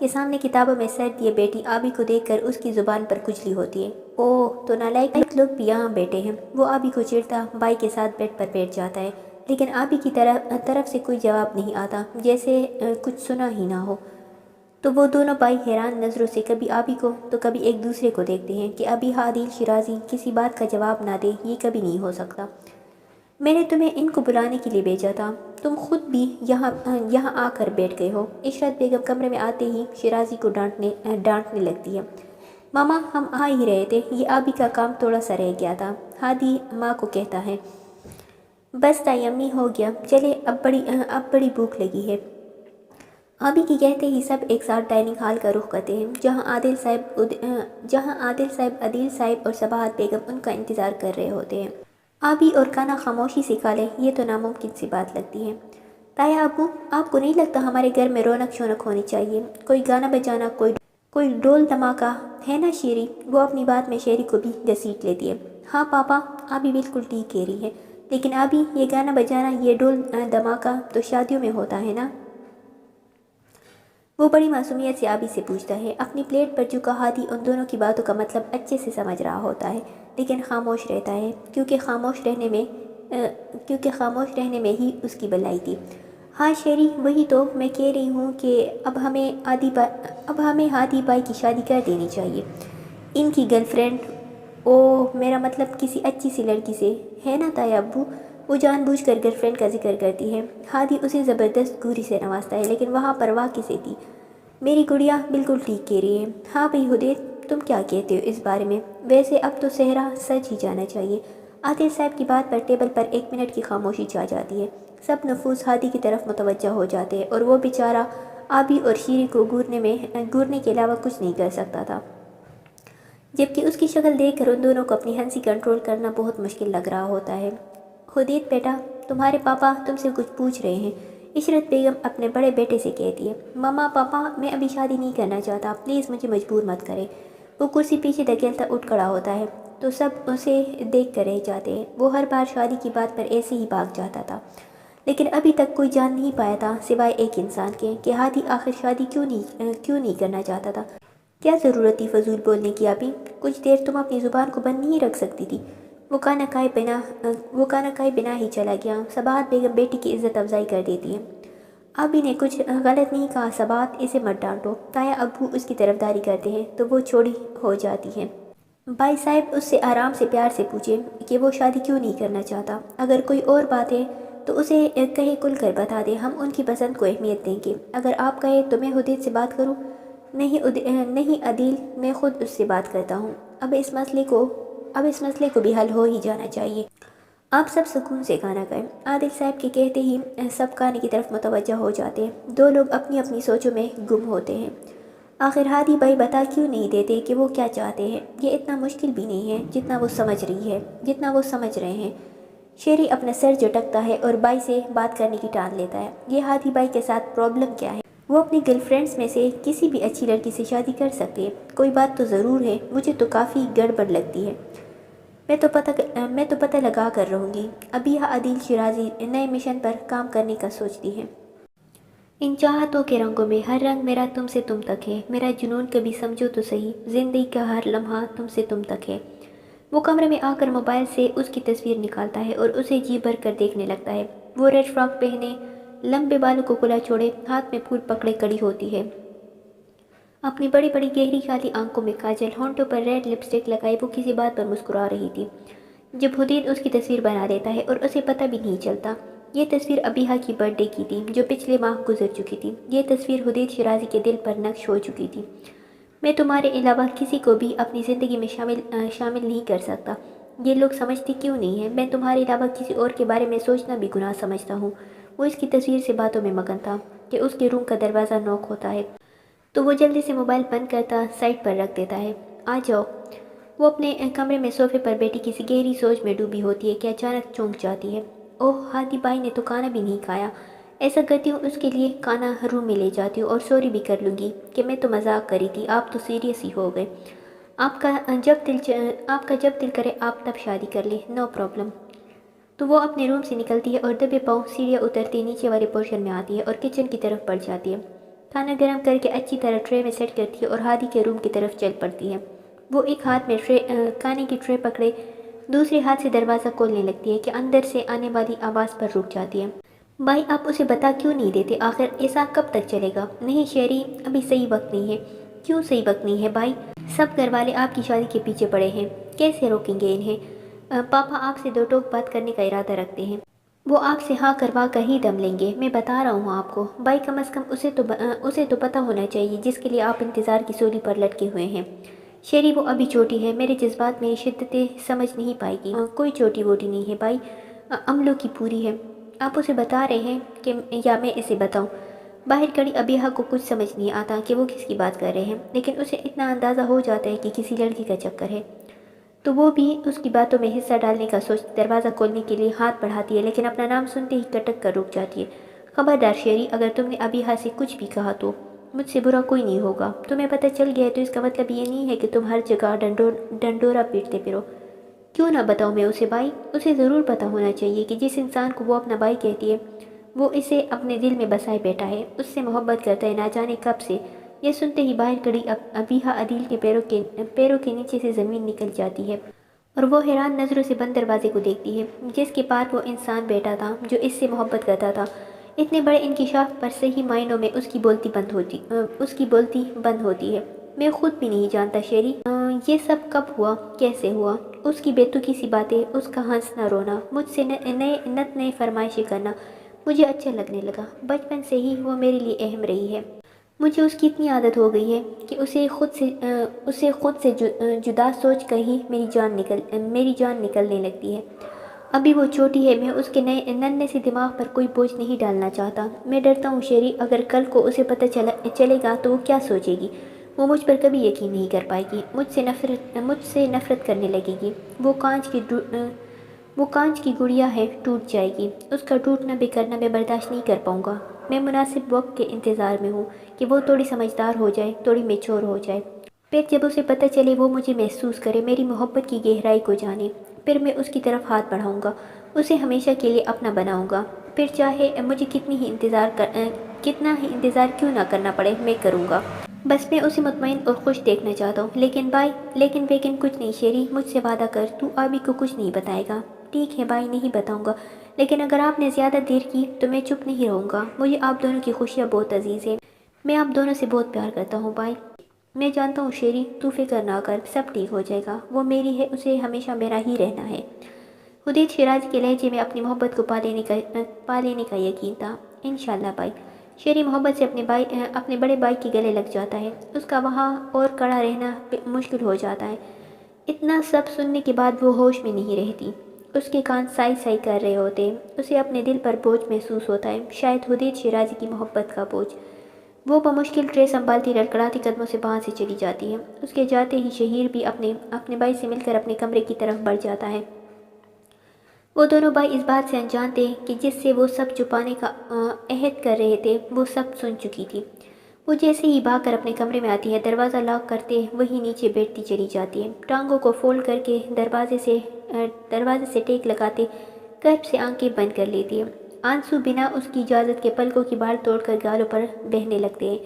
کہ سامنے کتابوں میں سر دیے بیٹی آبی کو دیکھ کر اس کی زبان پر کھجلی ہوتی ہے۔ اوہ تو نالائق لوگ بھی یہاں بیٹھے ہیں۔ وہ آبی کو چڑھتا بھائی کے ساتھ بیڈ پر بیٹھ جاتا ہے، لیکن آبی کی طرف سے کوئی جواب نہیں آتا، جیسے کچھ سنا ہی نہ ہو۔ تو وہ دونوں بھائی حیران نظروں سے کبھی آبی کو تو کبھی ایک دوسرے کو دیکھتے ہیں کہ ابھی عادل شیرازی کسی بات کا جواب نہ دے، یہ کبھی نہیں ہو سکتا۔ میں نے تمہیں ان کو بلانے کے لیے بھیجا تھا، تم خود بھی یہاں آ کر بیٹھ گئے ہو۔ عشرت بیگم کمرے میں آتے ہی شیرازی کو ڈانٹنے لگتی ہے۔ ماما ہم آ ہی رہے تھے، یہ آبی کا کام تھوڑا سا رہ گیا تھا، ہادی ماں کو کہتا ہے۔ بس تائی امی ہو گیا، چلے اب بڑی بھوک لگی ہے۔ آبی کی کہتے ہی سب ایک ساتھ ڈائننگ ہال کا رخ کرتے ہیں، جہاں عادل صاحب عدیل صاحب اور صباحت بیگم ان کا انتظار کر رہے ہوتے ہیں۔ آبی اور کانا خاموشی سے کھا لے، یہ تو ناممکن سی بات لگتی ہے۔ تایا ابو، آپ کو نہیں لگتا ہمارے گھر میں رونق شونق ہونی چاہیے؟ کوئی گانا بجانا، کوئی ڈول دھماکہ، ہے نا شیری؟ وہ اپنی بات میں شیری کو بھی گھسیٹ لیتی ہے۔ ہاں پاپا، آبی بالکل ٹھیک کہہ رہی ہے، لیکن آبی یہ گانا بجانا، یہ ڈول دھماکہ تو شادیوں میں ہوتا ہے نا؟ وہ بڑی معصومیت سے آبی سے پوچھتا ہے۔ اپنی پلیٹ پر جھکا ہادی ان دونوں کی باتوں کا مطلب اچھے سے سمجھ رہا ہوتا ہے، لیکن خاموش رہتا ہے، کیونکہ خاموش رہنے میں ہی اس کی بھلائی تھی۔ ہاں شیری، وہی تو میں کہہ رہی ہوں کہ اب ہمیں ہادی بھائی کی شادی کر دینی چاہیے۔ ان کی گرل فرینڈ، میرا مطلب کسی اچھی سی لڑکی سے، ہے نا تایا ابو؟ وہ جان بوجھ کر گرل فرینڈ کا ذکر کرتی ہے۔ ہادی اسے زبردست گوری سے نوازتا ہے، لیکن وہاں پرواہ کسے تھی؟ میری گڑیا بالکل ٹھیک کہہ رہی ہے۔ ہاں بھائی حدید، تم کیا کہتے ہو اس بارے میں؟ ویسے اب تو صحرا سچ ہی جانا چاہیے۔ عادل صاحب کی بات پر ٹیبل پر 1 منٹ کی خاموشی چھا جاتی ہے۔ سب نفوس ہادی کی طرف متوجہ ہو جاتے ہیں، اور وہ بیچارہ آبی اور شیری کو گورنے کے علاوہ کچھ نہیں کر سکتا تھا، جبکہ اس کی شکل دیکھ کر ان دونوں کو اپنی ہنسی کنٹرول کرنا بہت مشکل لگ رہا ہوتا ہے۔ حدید بیٹا، تمہارے پاپا تم سے کچھ پوچھ رہے ہیں، عشرت بیگم اپنے بڑے بیٹے سے کہتی ہے۔ ماما پاپا، میں ابھی شادی نہیں کرنا چاہتا، پلیز مجھے مجبور مت کرے۔ وہ کرسی پیچھے دھکیلتا اٹھ کھڑا ہوتا ہے، تو سب اسے دیکھ کر رہ جاتے ہیں۔ وہ ہر بار شادی کی بات پر ایسے ہی بھاگ جاتا تھا، لیکن ابھی تک کوئی جان نہیں پایا تھا سوائے ایک انسان کے کہ ہادی آخر شادی کیوں نہیں کرنا چاہتا تھا۔ کیا ضرورت تھی فضول بولنے کی آبی؟ کچھ دیر تم اپنی زبان کو بند نہیں رکھ سکتی تھی؟ وہ کانا کھائے بنا ہی چلا گیا۔ صباحت بیگم بیٹی کی عزت افزائی کر دیتی ہے۔ آبی نے کچھ غلط نہیں کہا صباحت، اسے مت ڈانٹو۔ تایا ابو اس کی طرفداری کرتے ہیں تو وہ چوڑی ہو جاتی ہے۔ بھائی صاحب، اس سے آرام سے پیار سے پوچھے کہ وہ شادی کیوں نہیں کرنا چاہتا۔ اگر کوئی اور بات ہے تو اسے کہے، کھل کر بتا دے، ہم ان کی پسند کو اہمیت دیں گے۔ اگر آپ کہیں تو میں حدید سے بات کروں؟ نہیں عدیل، میں خود اس سے بات کرتا ہوں۔ اب اس مسئلے کو بھی حل ہو ہی جانا چاہیے۔ آپ سب سکون سے کھانا کھائیں۔ عادل صاحب کے کہتے ہی سب کھانے کی طرف متوجہ ہو جاتے ہیں۔ دو لوگ اپنی اپنی سوچوں میں گم ہوتے ہیں۔ آخر ہادی بھائی بتا کیوں نہیں دیتے کہ وہ کیا چاہتے ہیں؟ یہ اتنا مشکل بھی نہیں ہے جتنا وہ سمجھ رہے ہیں۔ شیری اپنا سر جھٹکتا ہے اور بھائی سے بات کرنے کی ٹال لیتا ہے۔ یہ ہادی بھائی کے ساتھ پرابلم کیا ہے؟ وہ اپنی گرل فرینڈز میں سے کسی بھی اچھی لڑکی سے شادی کر سکتے ہیں۔ کوئی بات تو ضرور ہے، مجھے تو کافی گڑبڑ لگتی ہے۔ میں تو پتہ لگا کر رہوں گی۔ ابیہ عدیل شیرازی نئے مشن پر کام کرنے کا سوچتی ہے۔ ان چاہتوں کے رنگوں میں ہر رنگ میرا تم سے تم تک ہے، میرا جنون کبھی سمجھو تو صحیح، زندگی کا ہر لمحہ تم سے تم تک ہے۔ وہ کمرے میں آ کر موبائل سے اس کی تصویر نکالتا ہے اور اسے جی بھر کر دیکھنے لگتا ہے۔ وہ ریڈ فراک پہنے، لمبے بالوں کو کھلا چھوڑے، ہاتھ میں پھول پکڑے کھڑی ہوتی ہے۔ اپنی بڑی بڑی گہری کالی آنکھوں میں کاجل، ہونٹوں پر ریڈ لپسٹک لگائے وہ کسی بات پر مسکرا رہی تھی، جب حدید اس کی تصویر بنا دیتا ہے اور اسے پتہ بھی نہیں چلتا۔ یہ تصویر ابیہ کی برتھ ڈے کی تھی، جو پچھلے ماہ گزر چکی تھی۔ یہ تصویر حدید شیرازی کے دل پر نقش ہو چکی تھی۔ میں تمہارے علاوہ کسی کو بھی اپنی زندگی میں شامل نہیں کر سکتا۔ یہ لوگ سمجھتے کیوں نہیں ہیں؟ میں تمہارے علاوہ کسی اور کے بارے میں سوچنا بھی گناہ سمجھتا ہوں۔ وہ اس کی تصویر سے باتوں میں مگن تھا کہ اس کے روم کا دروازہ نوک ہوتا ہے، تو وہ جلدی سے موبائل بند کرتا سائڈ پر رکھ دیتا ہے۔ آ جاؤ۔ وہ اپنے کمرے میں صوفے پر بیٹھی کسی گہری سوچ میں ڈوبی ہوتی ہے کہ اچانک چونک جاتی ہے۔ اوہ، ہادی بھائی نے تو کھانا بھی نہیں کھایا۔ ایسا کرتی ہوں اس کے لیے کھانا روم میں لے جاتی ہوں اور سوری بھی کر لوں گی کہ میں تو مذاق کری تھی، آپ تو سیریس ہی ہو گئے۔ آپ کا جب دل کرے آپ تب شادی کر لیں، نو پرابلم۔ تو وہ اپنے روم سے نکلتی ہے اور دبے پاؤں سیڑھیاں اترتی نیچے والے پورشن میں آتی ہے اور کچن کی طرف بڑھ جاتی ہے۔ کھانا گرم کر کے اچھی طرح ٹرے میں سیٹ کرتی ہے اور ہادی کے روم کی طرف چل پڑتی ہے۔ وہ ایک ہاتھ میں کھانے کی ٹرے پکڑے دوسرے ہاتھ سے دروازہ کھولنے لگتی ہے کہ اندر سے آنے والی آواز پر رک جاتی ہے۔ بھائی آپ اسے بتا کیوں نہیں دیتے؟ آخر ایسا کب تک چلے گا؟ نہیں شیری، ابھی صحیح وقت نہیں ہے۔ کیوں صحیح وقت نہیں ہے بھائی؟ سب گھر والے آپ کی شادی کے پیچھے پڑے ہیں، کیسے روکیں گے انہیں؟ پاپا آپ سے دو ٹوک بات کرنے کا ارادہ رکھتے ہیں، وہ آپ سے ہاں کروا کر ہی دم لیں گے، میں بتا رہا ہوں آپ کو۔ بھائی کم از کم اسے تو پتہ ہونا چاہیے جس کے لیے آپ انتظار کی سولی پر لٹکے ہوئے ہیں۔ شیری وہ ابھی چھوٹی ہے، میرے جذبات میں شدتیں سمجھ نہیں پائے گی۔ کوئی چھوٹی ووٹی نہیں ہے بھائی، عملوں کی پوری ہے۔ آپ اسے بتا رہے ہیں کہ یا میں اسے بتاؤں؟ باہر کھڑی ابیحہ کو کچھ سمجھ نہیں آتا کہ وہ کس کی بات کر رہے ہیں، لیکن اسے اتنا اندازہ ہو جاتا ہے کہ کسی لڑکی کا چکر ہے، تو وہ بھی اس کی باتوں میں حصہ ڈالنے کا سوچ دروازہ کھولنے کے لیے ہاتھ بڑھاتی ہے، لیکن اپنا نام سنتے ہی کٹک کر رک جاتی ہے۔ خبردار شیری، اگر تم نے ابیحہ سے کچھ بھی کہا تو مجھ سے برا کوئی نہیں ہوگا۔ تمہیں پتہ چل گیا ہے تو اس کا مطلب یہ نہیں ہے کہ تم ہر جگہ ڈنڈورا پیٹتے پھرو۔ کیوں نہ بتاؤں میں اسے بھائی؟ اسے ضرور پتہ ہونا چاہیے کہ جس انسان کو وہ اپنا بھائی کہتی ہے وہ اسے اپنے دل میں بسائے بیٹھا ہے، اس سے محبت کرتا ہے، نہ جانے کب سے۔ یہ سنتے ہی باہر کھڑی ابیحہ عدیل کے پیروں کے نیچے سے زمین نکل جاتی ہے اور وہ حیران نظروں سے بند دروازے کو دیکھتی ہے جس کے پار وہ انسان بیٹھا تھا جو اس سے محبت کرتا تھا۔ اتنے بڑے انکشاف پر صحیح معنوں میں اس کی بولتی بند ہوتی ہے۔ میں خود بھی نہیں جانتا شیری، یہ سب کب ہوا، کیسے ہوا؟ اس کی بیتوکی سی باتیں، اس کا ہنسنا رونا، مجھ سے نئے فرمائشیں کرنا مجھے اچھا لگنے لگا۔ بچپن سے ہی وہ میرے لیے اہم رہی ہے۔ مجھے اس کی اتنی عادت ہو گئی ہے کہ اسے خود سے جدا سوچ کر ہی میری جان نکلنے لگتی ہے۔ ابھی وہ چھوٹی ہے، میں اس کے ننھے سے دماغ پر کوئی بوجھ نہیں ڈالنا چاہتا۔ میں ڈرتا ہوں شیری، اگر کل کو اسے پتہ چلے گا تو وہ کیا سوچے گی؟ وہ مجھ پر کبھی یقین نہیں کر پائے گی، مجھ سے نفرت کرنے لگے گی۔ وہ کانچ کی گڑیا ہے، ٹوٹ جائے گی۔ اس کا ٹوٹنا بکھرنا میں برداشت نہیں کر پاؤں گا۔ میں مناسب وقت کے انتظار میں ہوں کہ وہ تھوڑی سمجھدار ہو جائے، تھوڑی میچور ہو جائے۔ پھر جب اسے پتہ چلے، وہ مجھے محسوس کرے، میری محبت کی گہرائی کو جانے، پھر میں اس کی طرف ہاتھ بڑھاؤں گا، اسے ہمیشہ کے لیے اپنا بناؤں گا۔ پھر چاہے مجھے کتنا ہی انتظار کیوں نہ کرنا پڑے، میں کروں گا۔ بس میں اسے مطمئن اور خوش دیکھنا چاہتا ہوں۔ لیکن بھائی، لیکن کچھ نہیں شیری، مجھ سے وعدہ کر، تو آبی کو کچھ نہیں بتائے گا؟ ٹھیک ہے بھائی، نہیں بتاؤں گا، لیکن اگر آپ نے زیادہ دیر کی تو میں چپ نہیں رہوں گا۔ مجھے آپ دونوں کی خوشیاں بہت عزیز ہیں، میں آپ دونوں سے بہت پیار کرتا ہوں بھائی۔ میں جانتا ہوں شیری، تو فکر نہ کر، سب ٹھیک ہو جائے گا۔ وہ میری ہے، اسے ہمیشہ میرا ہی رہنا ہے۔ حدید شیرازی کے لہجے میں اپنی محبت کو پا لینے کا یقین تھا۔ انشاءاللہ بھائی۔ شیری محبت سے اپنے بڑے بھائی کے گلے لگ جاتا ہے، اس کا وہاں اور کڑا رہنا مشکل ہو جاتا ہے۔ اتنا سب سننے کے بعد وہ ہوش میں نہیں رہتی، اس کے کان سائی کر رہے ہوتے ہیں، اسے اپنے دل پر بوجھ محسوس ہوتا ہے، شاید حدید شیرازی کی محبت کا بوجھ۔ وہ بمشکل ٹرے سنبھالتی لڑکڑاتی قدموں سے وہاں سے چلی جاتی ہے۔ اس کے جاتے ہی شہیر بھی اپنے بھائی سے مل کر اپنے کمرے کی طرف بڑھ جاتا ہے۔ وہ دونوں بھائی اس بات سے انجان تھے کہ جس سے وہ سب چھپانے کا عہد کر رہے تھے وہ سب سن چکی تھی۔ وہ جیسے ہی بھاگ کر اپنے کمرے میں آتی ہے، دروازہ لاک کرتے وہی نیچے بیٹھتی چلی جاتی ہے، ٹانگوں کو فولڈ کر کے دروازے سے ٹیک لگاتے کرب سے آنکھیں بند کر لیتی ہے۔ آنسو بنا اس کی اجازت کے پلکوں کی بال توڑ کر گالوں پر بہنے لگتے ہیں۔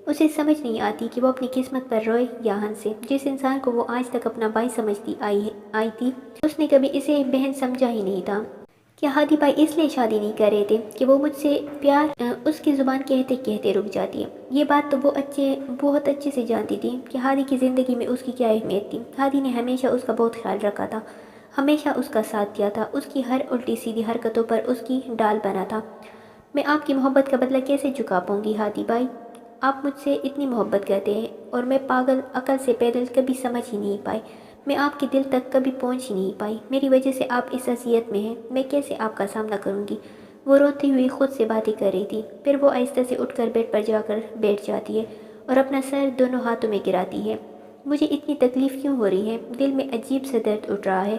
اسے سمجھ نہیں آتی کہ وہ اپنی قسمت پر روئے یا ہنسے۔ جس انسان کو وہ آج تک اپنا بھائی سمجھتی آئی تھی، اس نے کبھی اسے بہن سمجھا ہی نہیں تھا۔ کیا ہادی بھائی اس لیے شادی نہیں کر رہے تھے کہ وہ مجھ سے پیار اس کی زبان کہتے کہتے رک جاتی ہے؟ یہ بات تو وہ بہت اچھے سے جانتی تھی کہ ہادی کی زندگی میں اس کی کیا اہمیت تھی۔ ہادی نے ہمیشہ اس کا بہت خیال رکھا تھا، ہمیشہ اس کا ساتھ دیا تھا، اس کی ہر الٹی سیدھی حرکتوں پر اس کی ڈال بنا تھا۔ میں آپ کی محبت کا بدلہ کیسے چکا پاؤں گی ہادی بھائی؟ آپ مجھ سے اتنی محبت کرتے ہیں اور میں پاگل عقل سے پیدل کبھی سمجھ ہی نہیں پائی، میں آپ کے دل تک کبھی پہنچ ہی نہیں پائی۔ میری وجہ سے آپ اس اذیت میں ہیں، میں کیسے آپ کا سامنا کروں گی؟ وہ روتی ہوئی خود سے باتیں کر رہی تھی، پھر وہ آہستہ سے اٹھ کر بیڈ پر جا کر بیٹھ جاتی ہے اور اپنا سر دونوں ہاتھوں میں گراتی ہے۔ مجھے اتنی تکلیف کیوں ہو رہی ہے؟ دل میں عجیب سا درد اٹھ رہا ہے۔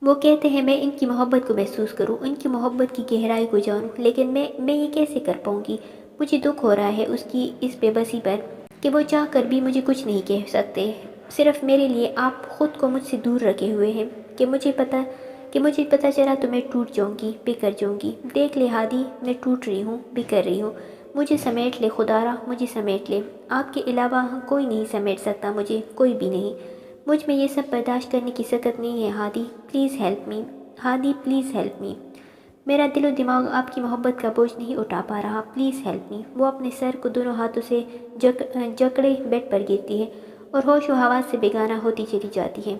وہ کہتے ہیں میں ان کی محبت کو محسوس کروں، ان کی محبت کی گہرائی کو جانوں، لیکن میں یہ کیسے کر پاؤں گی؟ مجھے دکھ ہو رہا ہے اس کی اس بے بسی پر کہ وہ چاہ کر بھی مجھے کچھ نہیں کہہ سکتے۔ صرف میرے لیے آپ خود کو مجھ سے دور رکھے ہوئے ہیں کہ مجھے پتہ چلا تو میں ٹوٹ جاؤں گی، بکھر جاؤں گی۔ دیکھ لے ہادی، میں ٹوٹ رہی ہوں، بکھر رہی ہوں۔ مجھے سمیٹ لے خدارا، مجھے سمیٹ لے، آپ کے علاوہ کوئی نہیں سمیٹ سکتا مجھے، کوئی بھی نہیں۔ مجھ میں یہ سب برداشت کرنے کی طاقت نہیں ہے Hadi, please help me, Hadi please help me. میرا دل و دماغ آپ کی محبت کا بوجھ نہیں اٹھا پا رہا، پلیز ہیلپ می۔ وہ اپنے سر کو دونوں ہاتھوں سے جکڑے بیڈ پر گرتی ہے اور ہوش و حواس سے بیگانہ ہوتی چلی جاتی ہے۔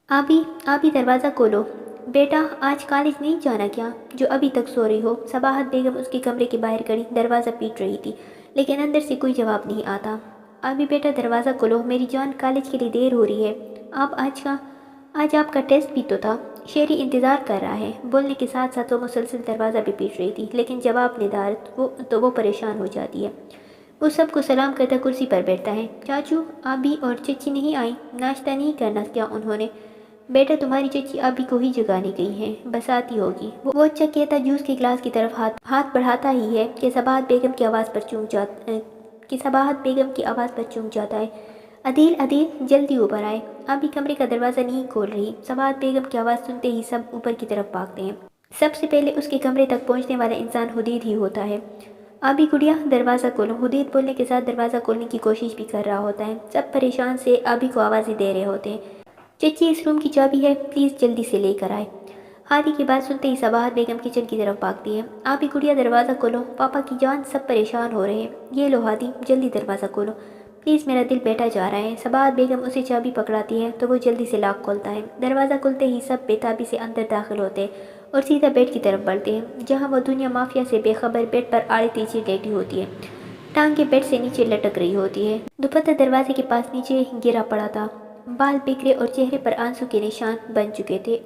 آبی دروازہ کھولو۔ بیٹا آج کالج نہیں جانا کیا؟ جو ابھی تک سو رہی ہو؟ صباحت بیگم اس کے کمرے کے باہر کھڑی دروازہ پیٹ رہی تھی، لیکن اندر سے کوئی جواب نہیں آتا۔ آبی بیٹا دروازہ کھولو، میری جان کالج کے لیے دیر ہو رہی ہے۔ آج آپ کا ٹیسٹ بھی تو تھا۔ شیری انتظار کر رہا ہے۔ بولنے کے ساتھ ساتھ وہ مسلسل دروازہ بھی پیٹ رہی تھی، لیکن جواب ندار تو وہ پریشان ہو جاتی ہے۔ وہ سب کو سلام کرتا کرسی پر بیٹھتا ہے۔ چاچو، آبی اور چچی نہیں آئیں؟ ناشتہ نہیں کرنا کیا انہوں نے؟ بیٹا تمہاری چچی آبی کو ہی جگانے گئی ہیں، بس آتی ہوگی۔ وہ چکیتا جوس کے گلاس کی طرف ہاتھ بڑھاتا ہی ہے کہ صباحت بیگم کی آواز پر چونک جاتا ہے۔ عدیل جلدی اوپر آئے۔ آبی کمرے کا دروازہ نہیں کھول رہی۔ صباحت بیگم کی آواز سنتے ہی سب اوپر کی طرف بھاگتے ہیں۔ سب سے پہلے اس کے کمرے تک پہنچنے والا انسان حدید ہی ہوتا ہے۔ آبی گڑیا دروازہ کھولو۔ حدید بولنے کے ساتھ دروازہ کھولنے کی کوشش بھی کر رہا ہوتا ہے۔ سب پریشان سے آبی کو آوازیں دے رہے ہوتے ہیں۔ چچی اس روم کی چابی ہے، پلیز جلدی سے لے کر آئے۔ ہادی کی بات سنتے ہی صباحت بیگم کچن کی طرف بھاگتی ہے۔ آبی گڑیا دروازہ کھولو، پاپا کی جان سب پریشان ہو رہے ہیں۔ یہ لو ہادی، جلدی دروازہ کھولو، پلیز میرا دل بیٹھا جا رہا ہے۔ صباحت بیگم اسے چابی پکڑاتی ہے تو وہ جلدی سے لاک کھولتا ہے۔ دروازہ کھلتے ہی سب بے تابی سے اندر داخل ہوتے ہیں اور سیدھا بیڈ کی طرف بڑھتے ہیں، جہاں وہ دنیا مافیا سے بے خبر بیڈ پر آڑے تیچے لیٹی ہوتی ہے، ٹانگیں بیڈ سے نیچے لٹک رہی ہوتی ہے۔ دوپٹہ دروازے کے پاس نیچے گرا پڑا تھا، بال بکھرے اور چہرے پر آنسو کے نشان بن چکے تھے۔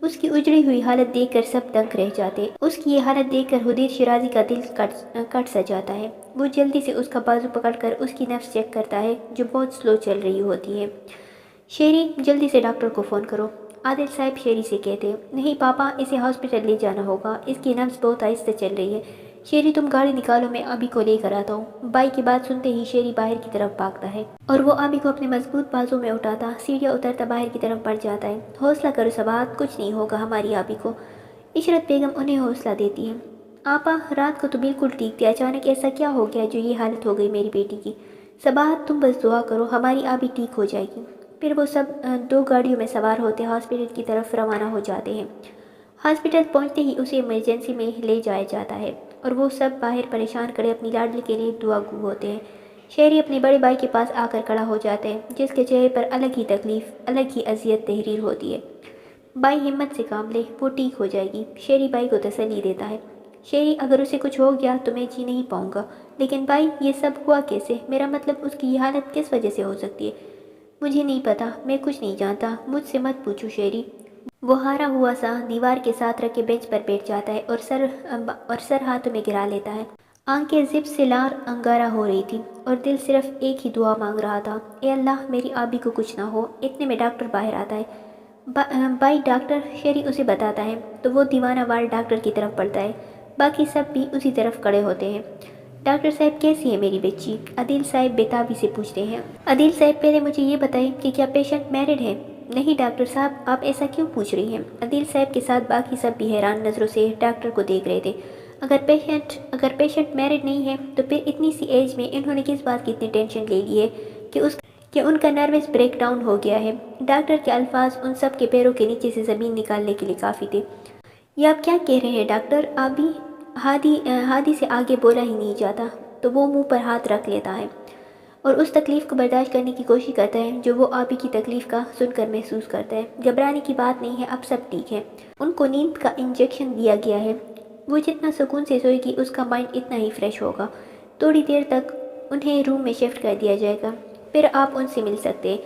اس کی اجڑی ہوئی حالت دیکھ کر سب دنگ رہ جاتے۔ اس کی یہ حالت دیکھ کر حدید شیرازی کا دل کٹ سا جاتا ہے۔ وہ جلدی سے اس کا بازو پکڑ کر اس کی نبض چیک کرتا ہے جو بہت سلو چل رہی ہوتی ہے۔ شیری جلدی سے ڈاکٹر کو فون کرو، عادل صاحب شیری سے کہتے۔ نہیں پاپا، اسے ہاسپٹل لے جانا ہوگا، اس کی نبض بہت آہستہ چل رہی ہے۔ شیری تم گاڑی نکالو، میں آبی کو لے کر آتا ہوں۔ بائی کی بات سنتے ہی شیری باہر کی طرف بھاگتا ہے اور وہ آبی کو اپنے مضبوط بازو میں اٹھاتا سیڑھیاں اترتا باہر کی طرف بڑھ جاتا ہے۔ حوصلہ کرو صباحت، کچھ نہیں ہوگا ہماری آبی کو، عشرت بیگم انہیں حوصلہ دیتی ہے۔ آپا رات کو تو بالکل ٹھیک تھی، اچانک ایسا کیا ہو گیا جو یہ حالت ہو گئی میری بیٹی کی؟ صباحت تم بس دعا کرو، ہماری آبی ٹھیک ہو جائے گی۔ پھر وہ سب دو گاڑیوں میں سوار ہوتے ہاسپٹل کی طرف روانہ ہو جاتے ہیں۔ ہاسپٹل پہنچتے ہی اسے ایمرجنسی میں لے جایا جاتا ہے اور وہ سب باہر پریشان کھڑے اپنی لاڈلی کے لیے دعا گو ہوتے ہیں۔ شہری اپنے بڑے بھائی کے پاس آ کر کھڑا ہو جاتے ہیں، جس کے چہرے پر الگ ہی تکلیف، الگ ہی اذیت تحریر ہوتی ہے۔ بھائی ہمت سے کام لے، وہ ٹھیک ہو جائے گی، شہری بھائی کو تسلی دیتا ہے۔ شہری اگر اسے کچھ ہو گیا تو میں جی نہیں پاؤں گا، لیکن بھائی یہ سب ہوا کیسے؟ میرا مطلب اس کی یہ حالت کس وجہ سے ہو سکتی ہے؟ مجھے نہیں پتا، میں کچھ نہیں جانتا، مجھ سے مت پوچھو شیری۔ وہ ہارا ہوا سا دیوار کے ساتھ رکھے بینچ پر بیٹھ جاتا ہے اور سر ہاتھوں میں گرا لیتا ہے۔ آنکھیں زب سے لار انگارہ ہو رہی تھی اور دل صرف ایک ہی دعا مانگ رہا تھا، اے اللہ میری آبی کو کچھ نہ ہو۔ اتنے میں ڈاکٹر باہر آتا ہے۔ بائی ڈاکٹر، شیری اسے بتاتا ہے تو وہ دیوانہ وار ڈاکٹر کی طرف بڑھتا ہے۔ باقی سب بھی اسی طرف کھڑے ہوتے ہیں۔ ڈاکٹر صاحب کیسی ہے میری بچی؟ عدیل صاحب بےتابی سے پوچھتے ہیں۔ عدیل صاحب پہلے مجھے یہ بتائیں کہ کیا پیشنٹ میرڈ ہے؟ نہیں ڈاکٹر صاحب، آپ ایسا کیوں پوچھ رہی ہیں؟ عدیل صاحب کے ساتھ باقی سب بھی حیران نظروں سے ڈاکٹر کو دیکھ رہے تھے۔ اگر پیشنٹ میرڈ نہیں ہے تو پھر اتنی سی ایج میں انہوں نے کس بات کی اتنی ٹینشن لے لی ہے کہ ان کا نروس بریک ڈاؤن ہو گیا ہے؟ ڈاکٹر کے الفاظ ان سب کے پیروں کے نیچے سے زمین نکالنے کے لیے کافی تھے۔ یہ آپ کیا کہہ رہے ہیں ڈاکٹر؟ آبی ہادی سے آگے بولا ہی نہیں جاتا تو وہ منہ پر ہاتھ رکھ لیتا ہے اور اس تکلیف کو برداشت کرنے کی کوشش کرتا ہے جو وہ آبی کی تکلیف کا سن کر محسوس کرتا ہے۔ گھبرانے کی بات نہیں ہے، اب سب ٹھیک ہے۔ ان کو نیند کا انجیکشن دیا گیا ہے، وہ جتنا سکون سے سوئے گی اس کا مائنڈ اتنا ہی فریش ہوگا۔ تھوڑی دیر تک انہیں روم میں شفٹ کر دیا جائے گا، پھر آپ ان سے مل سکتے ہیں۔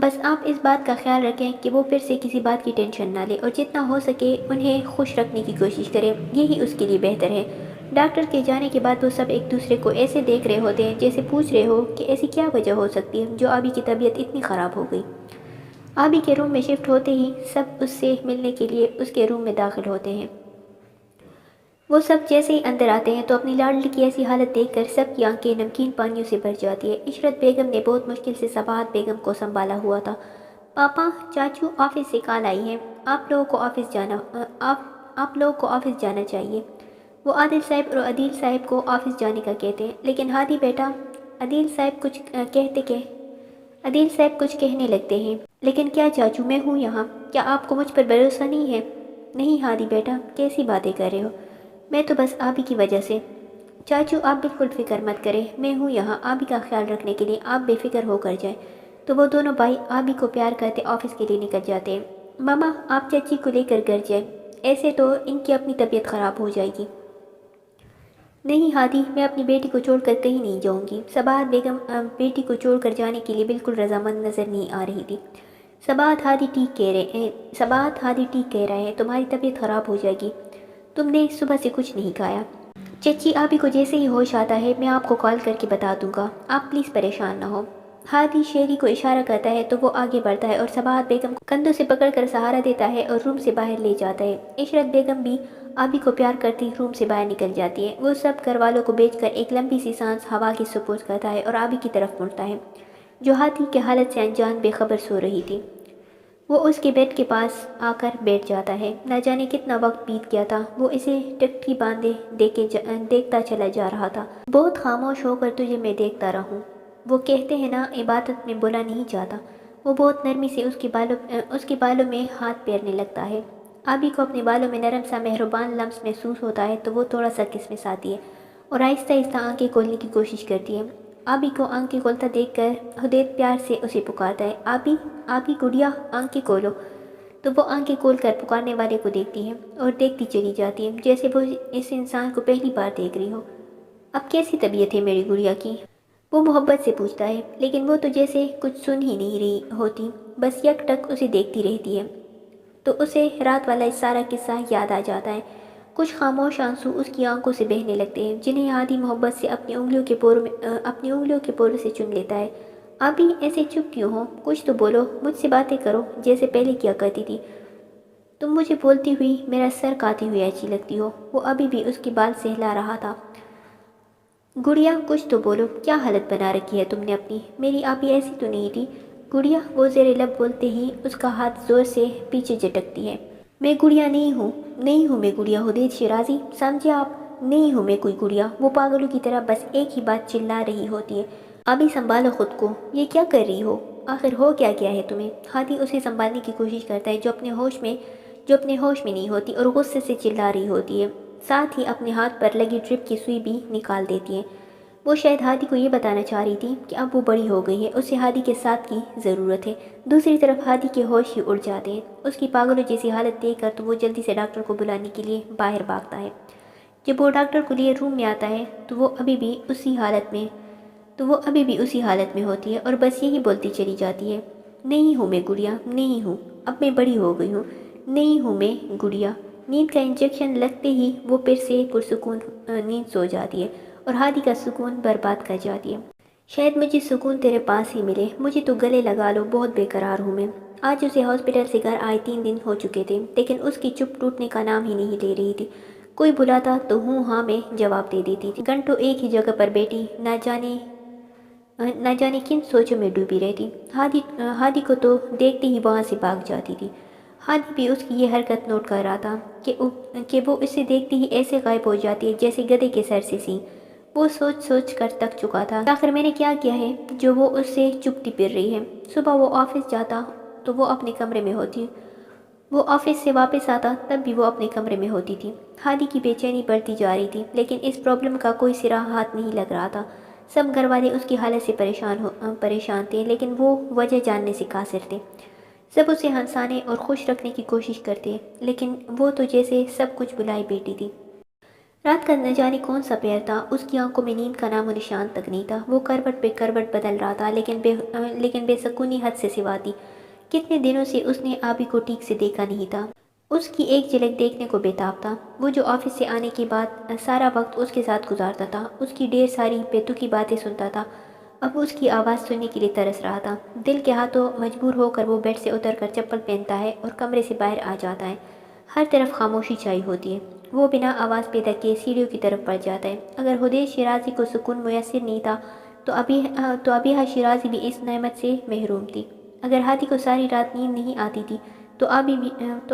بس آپ اس بات کا خیال رکھیں کہ وہ پھر سے کسی بات کی ٹینشن نہ لے اور جتنا ہو سکے انہیں خوش رکھنے کی کوشش کریں، یہی اس کے لیے بہتر ہے۔ ڈاکٹر کے جانے کے بعد وہ سب ایک دوسرے کو ایسے دیکھ رہے ہوتے ہیں جیسے پوچھ رہے ہو کہ ایسی کیا وجہ ہو سکتی ہے جو آبی کی طبیعت اتنی خراب ہو گئی۔ آبی کے روم میں شفٹ ہوتے ہی سب اس سے ملنے کے لیے اس کے روم میں داخل ہوتے ہیں۔ وہ سب جیسے ہی اندر آتے ہیں تو اپنی لاڈلی کی ایسی حالت دیکھ کر سب کی آنکھیں نمکین پانیوں سے بھر جاتی ہے۔ عشرت بیگم نے بہت مشکل سے صباحت بیگم کو سنبھالا ہوا تھا۔ پاپا، چاچو آفس سے کال آئی ہے، آپ لوگوں کو آفس جانا چاہیے۔ وہ عادل صاحب اور عدیل صاحب کو آفس جانے کا کہتے ہیں، لیکن ہادی بیٹا عدیل صاحب کچھ کہنے لگتے ہیں۔ لیکن کیا چاچو، میں ہوں یہاں، کیا آپ کو مجھ پر بھروسہ نہیں ہے؟ نہیں ہادی بیٹا، کیسی باتیں کر رہے ہو؟ میں تو بس آبی کی وجہ سے۔ چاچو آپ بالکل فکر مت کریں، میں ہوں یہاں آبی کا خیال رکھنے کے لیے، آپ بے فکر ہو کر جائیں۔ تو وہ دونوں بھائی آبی کو پیار کرتے آفس کے لیے نکل جاتے ہیں۔ ماما آپ چچی کو لے کر گھر جائیں، ایسے تو ان کی اپنی طبیعت خراب ہو جائے گی۔ نہیں ہادی، میں اپنی بیٹی کو چھوڑ کر کہیں نہیں جاؤں گی۔ صباحت بیگم بیٹی کو چھوڑ کر جانے کے لیے بالکل رضامند نظر نہیں آ رہی تھی۔ صباحت ہادی ٹھیک کہہ رہے ہیں، تمہاری طبیعت خراب ہو جائے گی، تم نے صبح سے کچھ نہیں کھایا۔ چچی آبی کو جیسے ہی ہوش آتا ہے میں آپ کو کال کر کے بتا دوں گا، آپ پلیز پریشان نہ ہو۔ ہادی شیری کو اشارہ کرتا ہے تو وہ آگے بڑھتا ہے اور صباحت بیگم کو کندھوں سے پکڑ کر سہارا دیتا ہے اور روم سے باہر لے جاتا ہے۔ عشرت بیگم بھی آبی کو پیار کرتی روم سے باہر نکل جاتی ہے۔ وہ سب گھر والوں کو بیچ کر ایک لمبی سی سانس ہوا کی سپرد کرتا ہے اور آبی کی طرف مڑتا ہے، جو ہادی کے حالت سے انجان بے خبر سو رہی تھی۔ وہ اس کے بیڈ کے پاس آ کر بیٹھ جاتا ہے۔ نہ جانے کتنا وقت بیت گیا تھا، وہ اسے ٹکٹکی باندھے دیکھتا چلا جا رہا تھا۔ بہت خاموش ہو کر تجھے میں دیکھتا رہوں، وہ کہتے ہیں نا عبادت میں بولا نہیں جاتا۔ وہ بہت نرمی سے اس کے بالوں میں ہاتھ پھیرنے لگتا ہے۔ آبی کو اپنے بالوں میں نرم سا مہربان لمس محسوس ہوتا ہے تو وہ تھوڑا سا کسمس آتی ہے اور آہستہ آہستہ آنکھیں کھولنے کی کوشش کرتی ہے۔ آبی کو آنکھیں کھولتا دیکھ کر حدید پیار سے اسے پکارتا ہے، آبی، آبی گڑیا، آنکھیں کھولو۔ تو وہ آنکھیں کھول کر پکارنے والے کو دیکھتی ہے اور دیکھتی چلی جاتی ہے جیسے وہ اس انسان کو پہلی بار دیکھ رہی ہو۔ اب کیسی طبیعت ہے میری گڑیا کی؟ وہ محبت سے پوچھتا ہے، لیکن وہ تو جیسے کچھ سن ہی نہیں رہی ہوتی، بس یک ٹک اسے دیکھتی رہتی ہے۔ تو اسے رات والا سارا قصہ یاد آ جاتا ہے۔ کچھ خاموش آنسو اس کی آنکھوں سے بہنے لگتے ہیں جنہیں ہادی محبت سے اپنی انگلیوں کے پوروں سے چن لیتا ہے۔ آبی ایسے چپ کیوں ہو؟ کچھ تو بولو، مجھ سے باتیں کرو جیسے پہلے کیا کرتی تھی۔ تم مجھے بولتی ہوئی میرا سر کاتی ہوئی اچھی لگتی ہو۔ وہ ابھی بھی اس کے بال سہلا رہا تھا۔ گڑیا کچھ تو بولو، کیا حالت بنا رکھی ہے تم نے اپنی؟ میری آبی ایسی تو نہیں تھی گڑیا، وہ زیر لب بولتے ہی اس کا ہاتھ زور سے پیچھے جھٹکتی ہے۔ میں گڑیا نہیں ہوں میں گڑیا حدید شیرازی، سمجھے آپ؟ نہیں ہوں میں کوئی گڑیا۔ وہ پاگلوں کی طرح بس ایک ہی بات چلا رہی ہوتی ہے، آبی سنبھالو خود کو، یہ کیا کر رہی ہو؟ آخر ہو کیا گیا ہے تمہیں؟ ہادی اسے سنبھالنے کی کوشش کرتا ہے جو اپنے ہوش میں نہیں ہوتی اور غصے سے چلا رہی ہوتی ہے، ساتھ ہی اپنے ہاتھ پر لگی ڈرپ کی سوئی بھی نکال دیتی ہے۔ وہ شاید ہادی کو یہ بتانا چاہ رہی تھی کہ اب وہ بڑی ہو گئی ہے، اسے ہادی کے ساتھ کی ضرورت ہے۔ دوسری طرف ہادی کے ہوش ہی اڑ جاتے ہیں اس کی پاگلوں جیسی حالت دیکھ کر، تو وہ جلدی سے ڈاکٹر کو بلانے کے لیے باہر بھاگتا ہے۔ جب وہ ڈاکٹر کو لیے روم میں آتا ہے تو وہ ابھی بھی اسی حالت میں ہوتی ہے اور بس یہی بولتی چلی جاتی ہے، نہیں ہوں میں گڑیا، نہیں ہوں، اب میں بڑی ہو گئی ہوں، نہیں ہوں میں گڑیا۔ نیند کا انجیکشن لگتے ہی وہ پھر سے پرسکون نیند سو جاتی ہے اور ہادی کا سکون برباد کر جاتی ہے۔ شاید مجھے سکون تیرے پاس ہی ملے، مجھے تو گلے لگا لو، بہت بے قرار ہوں میں۔ آج اسے ہاسپٹل سے گھر آئے 3 دن ہو چکے تھے، لیکن اس کی چپ ٹوٹنے کا نام ہی نہیں لے رہی تھی۔ کوئی بلاتا تو ہوں ہاں میں جواب دے دیتی تھی، گھنٹوں ایک ہی جگہ پر بیٹھی نہ جانے کن سوچوں میں ڈوبی رہتی۔ ہادی کو تو دیکھتے ہی وہاں سے بھاگ جاتی تھی۔ ہادی بھی اس کی یہ حرکت نوٹ کر رہا تھا کہ وہ اسے دیکھتے ہی ایسے غائب ہو جاتی ہے جیسے گدھے کے سر سے سینگ۔ وہ سوچ کر تک چکا تھا کہ آخر میں نے کیا کیا ہے جو وہ اس سے چپتی پھر رہی ہے۔ صبح وہ آفس جاتا تو وہ اپنے کمرے میں ہوتی، وہ آفس سے واپس آتا تب بھی وہ اپنے کمرے میں ہوتی تھی۔ ہادی کی بے چینی بڑھتی جا رہی تھی، لیکن اس پرابلم کا کوئی سرا ہاتھ نہیں لگ رہا تھا۔ سب گھر والے اس کی حالت سے پریشان تھے، لیکن وہ وجہ جاننے سے قاصر تھے۔ سب اسے ہنسانے اور خوش رکھنے کی کوشش کرتے، لیکن وہ تو جیسے سب کچھ بلائی بیٹی تھی۔ رات کا نہ جانے کون سا پہر تھا، اس کی آنکھوں میں نیند کا نام و نشان تک نہیں تھا۔ وہ کروٹ پہ کروٹ بدل رہا تھا، لیکن بے سکونی حد سے سوا تھی۔ کتنے دنوں سے اس نے آبی کو ٹھیک سے دیکھا نہیں تھا، اس کی ایک جھلک دیکھنے کو بےتاب تھا۔ وہ جو آفس سے آنے کے بعد سارا وقت اس کے ساتھ گزارتا تھا، اس کی ڈھیر ساری بیتوکی باتیں سنتا تھا، اب اس کی آواز سننے کے لیے ترس رہا تھا۔ دل کے ہاتھوں مجبور ہو کر وہ بیڈ سے اتر کر چپل پہنتا ہے اور کمرے سے باہر آ جاتا ہے۔ ہر طرف خاموشی چھائی ہوتی ہے۔ وہ بنا آواز پیدا کیے سیڑھیوں کی طرف بڑھ جاتا ہے۔ اگر حدید شیرازی کو سکون میسر نہیں تھا تو ابیحہ شیرازی بھی اس نعمت سے محروم تھی۔ اگر ہادی کو ساری رات نیند نہیں آتی تھی تو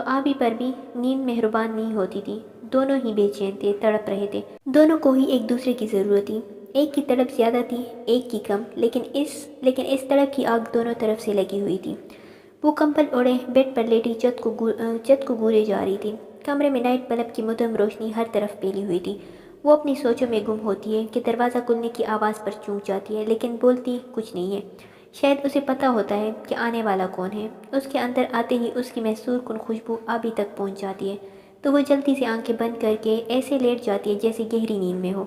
آبی پر بھی نیند مہربان نہیں ہوتی تھی۔ دونوں ہی بے چین تھے، تڑپ رہے تھے، دونوں کو ہی ایک دوسرے کی ضرورت تھی۔ ایک کی تڑپ زیادہ تھی، ایک کی کم، لیکن اس تڑپ کی آگ دونوں طرف سے لگی ہوئی تھی۔ وہ کمبل اوڑھے بیڈ پر لیٹی چت کو گورے جا رہی تھی۔ کمرے میں نائٹ بلب کی مدھم روشنی ہر طرف پھیلی ہوئی تھی۔ وہ اپنی سوچوں میں گم ہوتی ہے کہ دروازہ کھلنے کی آواز پر چونک جاتی ہے، لیکن بولتی کچھ نہیں ہے۔ شاید اسے پتہ ہوتا ہے کہ آنے والا کون ہے۔ اس کے اندر آتے ہی اس کی محصور کن خوشبو آبی تک پہنچ جاتی ہے، تو وہ جلدی سے آنکھیں بند کر کے ایسے لیٹ جاتی ہے جیسے گہری نیند میں ہو۔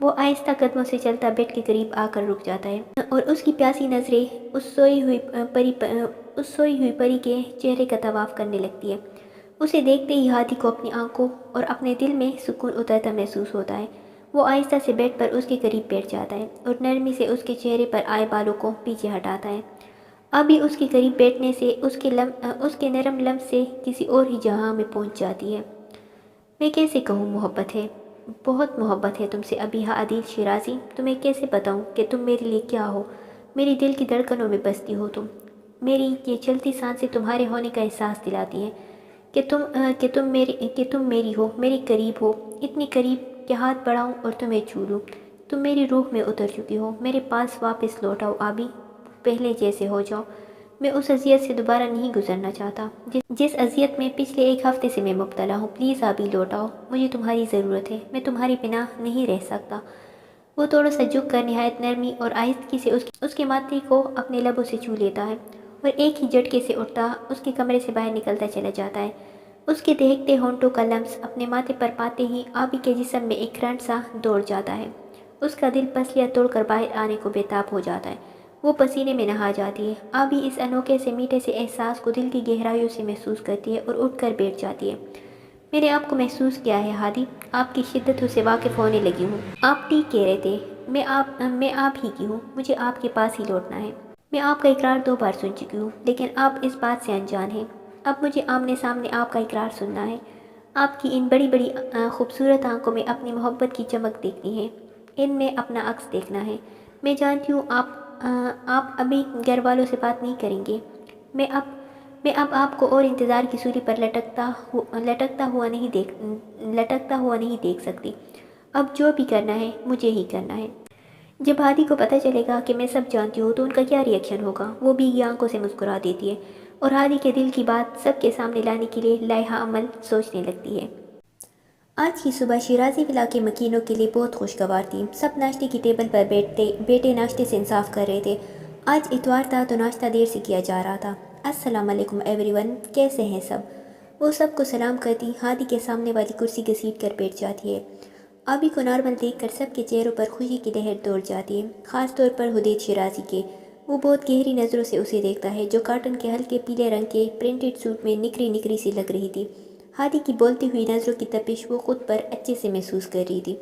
وہ آہستہ قدموں سے چلتا بیڈ کے قریب آ کر رک جاتا ہے، اور اس کی پیاسی نظریں اس سوئی ہوئی پری کے چہرے کا طواف کرنے لگتی ہے۔ اسے دیکھتے ہی ہادی کو اپنی آنکھوں اور اپنے دل میں سکون اترتا محسوس ہوتا ہے۔ وہ آہستہ سے بیڈ پر اس کے قریب بیٹھ جاتا ہے اور نرمی سے اس کے چہرے پر آئے بالوں کو پیچھے ہٹاتا ہے۔ ابھی اس کے قریب بیٹھنے سے اس کے نرم لمس سے کسی اور ہی جہاں میں پہنچ جاتی ہے۔ میں کیسے کہوں، محبت ہے، بہت محبت ہے تم سے ابیحا عدیل شیرازی۔ تمہیں کیسے بتاؤں کہ تم میرے لیے کیا ہو؟ میری دل کی دھڑکنوں میں بستی ہو تم۔ میری یہ چلتی سانسیں تمہارے ہونے کا احساس دلاتی ہیں کہ تم میری ہو، میرے قریب ہو، اتنی قریب کہ ہاتھ بڑھاؤں اور تمہیں چھو لوں۔ تم میری روح میں اتر چکی ہو، میرے پاس واپس لوٹ آؤ آبی، پہلے جیسے ہو جاؤ۔ میں اس اذیت سے دوبارہ نہیں گزرنا چاہتا جس اذیت میں پچھلے ایک ہفتے سے میں مبتلا ہوں۔ پلیز آبی لوٹ آؤ، مجھے تمہاری ضرورت ہے، میں تمہارے بنا نہیں رہ سکتا۔ وہ تھوڑا سا جھک کر نہایت نرمی اور آہستگی سے اس کے ماتھے کو اپنے لبوں سے چھو لیتا ہے، اور ایک ہی جھٹکے سے اٹھتا اس کے کمرے سے باہر نکلتا چلا جاتا ہے۔ اس کے دہکتے ہونٹوں کا لمس اپنے ماتھے پر پاتے ہی آبی کے جسم میں ایک کرنٹ سا دوڑ جاتا ہے۔ اس کا دل پسلیاں توڑ کر باہر آنے کو بےتاب ہو جاتا ہے۔ وہ پسینے میں نہا جاتی ہے۔ آبی اس انوکھے سے میٹھے سے احساس کو دل کی گہرائیوں سے محسوس کرتی ہے اور اٹھ کر بیٹھ جاتی ہے۔ میں نے آپ کو محسوس کیا ہے ہادی، آپ کی شدتوں سے واقف ہونے لگی ہوں۔ آپ ٹھیک کہہ رہے تھے، میں آپ ہی کی ہوں، مجھے آپ کے پاس ہی لوٹنا ہے۔ میں آپ کا اقرار 2 بار سن چکی ہوں، لیکن آپ اس بات سے انجان ہیں۔ اب مجھے آمنے سامنے آپ کا اقرار سننا ہے۔ آپ کی ان بڑی بڑی خوبصورت آنکھوں میں اپنی محبت کی چمک دیکھنی ہے، ان میں اپنا عکس دیکھنا ہے۔ میں جانتی ہوں آپ ابھی گھر والوں سے بات نہیں کریں گے۔ میں اب آپ کو اور انتظار کی سولی پر لٹکتا ہوا نہیں دیکھ سکتی۔ اب جو بھی کرنا ہے مجھے ہی کرنا ہے۔ جب ہادی کو پتہ چلے گا کہ میں سب جانتی ہوں تو ان کا کیا ری ایکشن ہوگا؟ وہ بھیگی آنکھوں سے مسکرا دیتی ہے اور ہادی کے دل کی بات سب کے سامنے لانے کے لیے لائحہ عمل سوچنے لگتی ہے۔ آج کی صبح شیرازی ولا کے مکینوں کے لیے بہت خوشگوار تھی۔ سب ناشتے کی ٹیبل پر بیٹے ناشتے سے انصاف کر رہے تھے۔ آج اتوار تھا تو ناشتہ دیر سے کیا جا رہا تھا۔ السلام علیکم ایوری ون، کیسے ہیں سب؟ وہ سب کو سلام کرتی ہادی کے سامنے والی کرسی گھسیٹ کر بیٹھ جاتی ہے۔ آبی کو نارمل دیکھ کر سب کے چہروں پر خوشی کی لہر دوڑ جاتی ہے، خاص طور پر حدید شیرازی کے۔ وہ بہت گہری نظروں سے اسے دیکھتا ہے، جو کاٹن کے ہلکے پیلے رنگ کے پرنٹڈ سوٹ میں نکری سی لگ رہی تھی۔ ہادی کی بولتی ہوئی نظروں کی تپش وہ خود پر اچھے سے محسوس کر رہی تھی،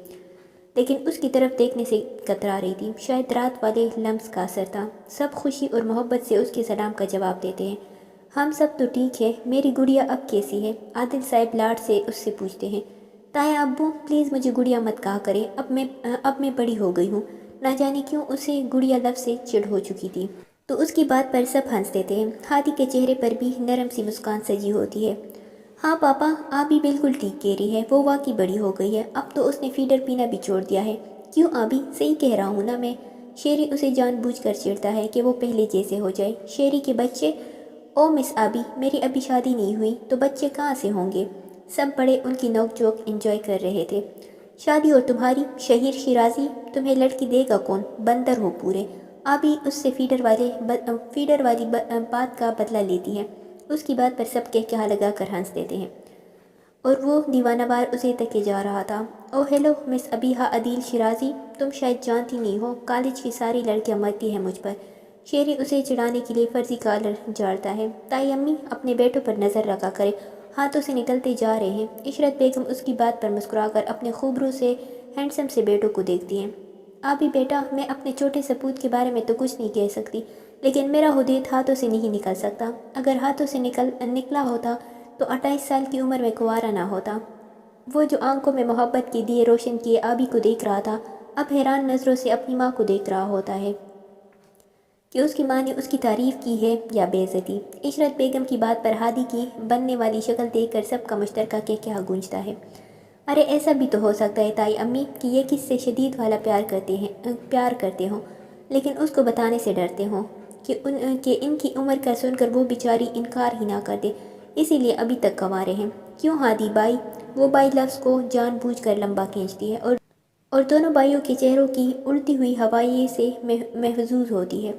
لیکن اس کی طرف دیکھنے سے کترا رہی تھی۔ شاید رات والے لمس کا اثر تھا۔ سب خوشی اور محبت سے اس کے سلام کا جواب دیتے ہیں۔ ہم سب تو ٹھیک ہے، میری گڑیا اب کیسی ہے؟ عادل صاحب لاڈ سے اس سے پوچھتے ہیں۔ تایا ابو پلیز مجھے گڑیا مت کہا کرے، اب میں بڑی ہو گئی ہوں۔ نہ جانے کیوں اسے گڑیا لفظ سے چڑ ہو چکی تھی، تو اس کی بات پر سب ہنس دیتے ہیں۔ ہادی کے چہرے پر بھی نرم سی مسکان سجی ہوتی ہے۔ ہاں پاپا، آبی بالکل ٹھیک کہہ رہی ہے، وہ واقعی بڑی ہو گئی ہے، اب تو اس نے فیڈر پینا بھی چھوڑ دیا ہے۔ کیوں آبی، صحیح کہہ رہا ہوں نا میں؟ شیری اسے جان بوجھ کر چڑھتا ہے کہ وہ پہلے جیسے ہو جائے۔ شیری کے بچے؟ او مس آبی، میری ابھی شادی نہیں ہوئی تو بچے کہاں سے ہوں گے؟ سب بڑے ان کی نوک جھوک انجوائے کر رہے تھے۔ شادی اور تمہاری شہیر شیرازی، تمہیں لڑکی دے گا کون؟ بندر ہو پورے۔ آبی اس سے فیڈر والی بات کا بدلہ لیتی ہے۔ اس کی بات پر سب کہا لگا کر ہنس دیتے ہیں، اور وہ دیوانہ وار اسے تکے جا رہا تھا۔ او ہیلو مس ابیحا عدیل شیرازی، تم شاید جانتی نہیں ہو، کالج کی ساری لڑکیاں مرتی ہیں مجھ پر۔ شیری اسے چڑھانے کے لیے فرضی کالر جھاڑتا ہے۔ تائی امی اپنے بیٹوں پر نظر رکھا کرے، ہاتھوں سے نکلتے جا رہے ہیں۔ عشرت بیگم اس کی بات پر مسکرا کر اپنے خوبرو سے ہینڈسم سے بیٹوں کو دیکھتی ہیں۔ آبی بیٹا، میں اپنے چھوٹے سپوت کے بارے میں تو کچھ نہیں کہہ سکتی، لیکن میرا حدید ہاتھوں سے نہیں نکل سکتا۔ اگر ہاتھوں سے نکلا ہوتا تو 28 سال کی عمر میں کنوارا نہ ہوتا۔ وہ جو آنکھوں میں محبت کے دیے روشن کیے آبی کو دیکھ رہا تھا، اب حیران نظروں سے اپنی ماں کو دیکھ رہا ہوتا ہے کہ اس کی ماں نے اس کی تعریف کی ہے یا بے عزتی۔ عشرت بیگم کی بات پر ہادی کی بننے والی شکل دیکھ کر سب کا مشترکہ کہا گونجتا ہے۔ ارے ایسا بھی تو ہو سکتا ہے تائی امی کہ یہ کس سے شدید والا پیار کرتے ہوں، لیکن اس کو بتانے سے ڈرتے ہوں کہ ان کی عمر کا سن کر وہ بیچاری انکار ہی نہ کر دے، اسی لیے ابھی تک کنوارے ہیں۔ کیوں ہادی بائی؟ وہ بائی لفظ کو جان بوجھ کر لمبا کھینچتی ہے اور دونوں بھائیوں کے چہروں کی اڑتی ہوئی ہوائیں سے محظوظ ہوتی ہے۔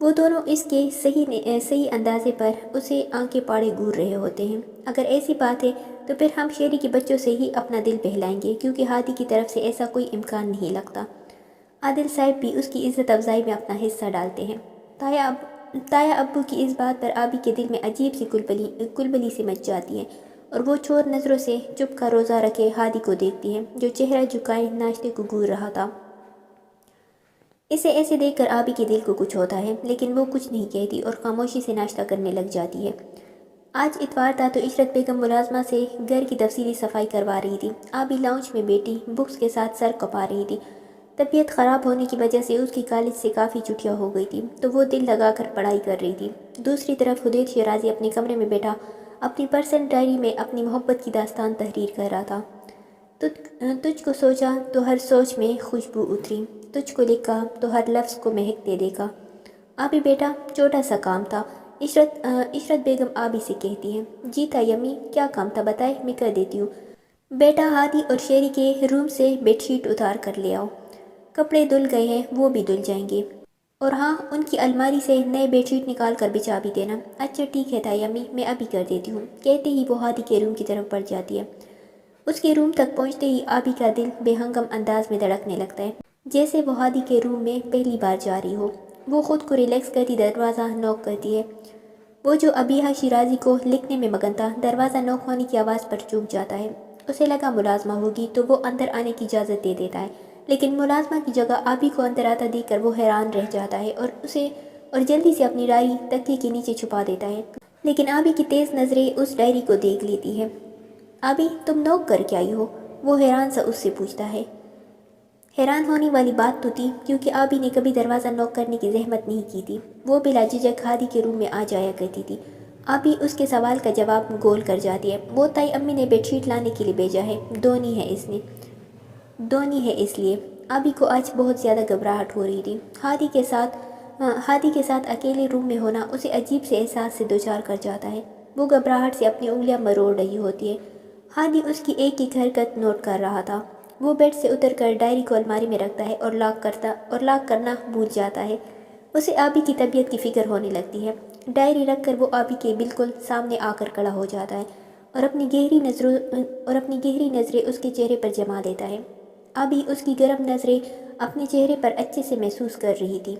وہ دونوں اس کے صحیح اندازے پر اسے آنکھیں پاڑے گور رہے ہوتے ہیں۔ اگر ایسی بات ہے تو پھر ہم شیری کے بچوں سے ہی اپنا دل بہلائیں گے، کیونکہ ہادی کی طرف سے ایسا کوئی امکان نہیں لگتا۔ عادل صاحب بھی اس کی عزت افزائی میں اپنا حصہ ڈالتے ہیں۔ تایا ابو کی اس بات پر آبی کے دل میں عجیب سی کلبلی سی مچ جاتی ہے، اور وہ چور نظروں سے چپ کا روزہ رکھے ہادی کو دیکھتی ہے، جو چہرہ جھکائے ناشتے کو گور رہا تھا۔ اسے ایسے دیکھ کر آبی کے دل کو کچھ ہوتا ہے، لیکن وہ کچھ نہیں کہتی اور خاموشی سے ناشتہ کرنے لگ جاتی ہے۔ آج اتوار تھا تو عشرت بیگم ملازمہ سے گھر کی تفصیلی صفائی کروا رہی تھی۔ آبی لاؤنج میں بیٹھی بکس کے ساتھ سر کپا رہی تھی۔ طبیعت خراب ہونے کی وجہ سے اس کی کالج سے کافی چھٹیاں ہو گئی تھی، تو وہ دل لگا کر پڑھائی کر رہی تھی۔ دوسری طرف حدید شیرازی اپنے کمرے میں بیٹھا اپنی پرسنل ڈائری میں اپنی محبت کی داستان تحریر کر رہا تھا۔ تجھ کو سوچا تو ہر سوچ میں خوشبو اتری، تجھ کو لکھا تو ہر لفظ کو مہک دے دیکھا۔ آبی بیٹا چھوٹا سا کام تھا، عشرت بیگم آبی سے کہتی ہے۔ جی تھا یمی، کیا کام تھا بتائے، میں کر دیتی ہوں۔ بیٹا ہادی اور شیری کے روم سے بیڈ شیٹ اتار کر لے آؤ، کپڑے دھل گئے ہیں وہ بھی دھل جائیں گے، اور ہاں ان کی الماری سے نئے بیڈ شیٹ نکال کر بچھا بھی دینا۔ اچھا ٹھیک ہے تھا امی، میں ابھی کر دیتی ہوں، کہتے ہی وہ ہادی کے روم کی طرف بڑھ جاتی ہے۔ اس کے روم تک پہنچتے ہی آبی کا دل بے ہنگم انداز میں دھڑکنے لگتا ہے، جیسے وہ ہادی کے روم میں پہلی بار جا رہی ہو۔ وہ خود کو ریلیکس کرتی دروازہ نوک کرتی ہے۔ وہ جو ابیحہ شیرازی کو لکھنے میں مگن تھا، دروازہ نوک ہونے کی آواز پر چوک جاتا ہے۔ اسے لگا ملازمہ ہوگی تو وہ اندر آنے کی اجازت دے دیتا ہے، لیکن ملازمہ کی جگہ آبی کو اندر آتا دیکھ کر وہ حیران رہ جاتا ہے اور جلدی سے اپنی ڈائری تکیے کے نیچے چھپا دیتا ہے، لیکن آبی کی تیز نظریں اس ڈائری کو دیکھ لیتی ہے۔ آبی تم نوک کر کے آئی ہو؟ وہ حیران سا اس سے پوچھتا ہے۔ حیران ہونے والی بات تو تھی، کیونکہ آبی نے کبھی دروازہ نوک کرنے کی زحمت نہیں کی تھی۔ وہ بلا جھجک ہادی کے روم میں آ جایا کرتی تھی۔ آبی اس کے سوال کا جواب گول کر جاتی ہے۔ وہ تائی امی نے بیڈ شیٹ لانے کے لیے بھیجا ہے، دھونی ہے اس لیے۔ آبی کو آج بہت زیادہ گھبراہٹ ہو رہی تھی۔ ہادی کے ساتھ اکیلے روم میں ہونا اسے عجیب سے احساس سے دوچار کر جاتا ہے۔ وہ گھبراہٹ سے اپنی انگلیاں مروڑ رہی ہوتی ہے۔ ہادی اس کی ایک ایک حرکت نوٹ کر رہا تھا۔ وہ بیڈ سے اتر کر ڈائری کو الماری میں رکھتا ہے اور لاک کرنا بھول جاتا ہے۔ اسے آبی کی طبیعت کی فکر ہونے لگتی ہے۔ ڈائری رکھ کر وہ آبی کے بالکل سامنے آ کر کھڑا ہو جاتا ہے اور اپنی گہری نظریں اس کے چہرے پر جما لیتا ہے۔ آبی اس کی گرم نظریں اپنے چہرے پر اچھے سے محسوس کر رہی تھی۔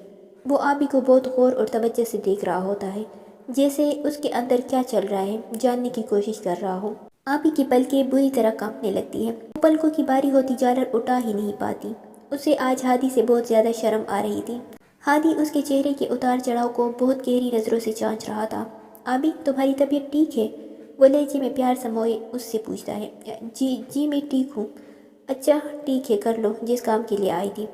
وہ آبی کو بہت غور اور توجہ سے دیکھ رہا ہوتا ہے، جیسے اس کے اندر کیا چل رہا ہے جاننے کی کوشش کر رہا ہو۔ آبی کی پلکیں بری طرح کانپنے لگتی ہیں۔ وہ پلکوں کی باری ہوتی جالر اٹھا ہی نہیں پاتی۔ اسے آج ہادی سے بہت زیادہ شرم آ رہی تھی۔ ہادی اس کے چہرے کے اتار چڑھاؤ کو بہت گہری نظروں سے جانچ رہا تھا۔ آبی تمہاری طبیعت ٹھیک ہے؟ وہ لہجے میں پیار سموئے اس سے پوچھتا ہے۔ جی میں ٹھیک ہوں۔ اچھا ٹھیک ہے، کر لو جس کام کے لیے آئی تھی۔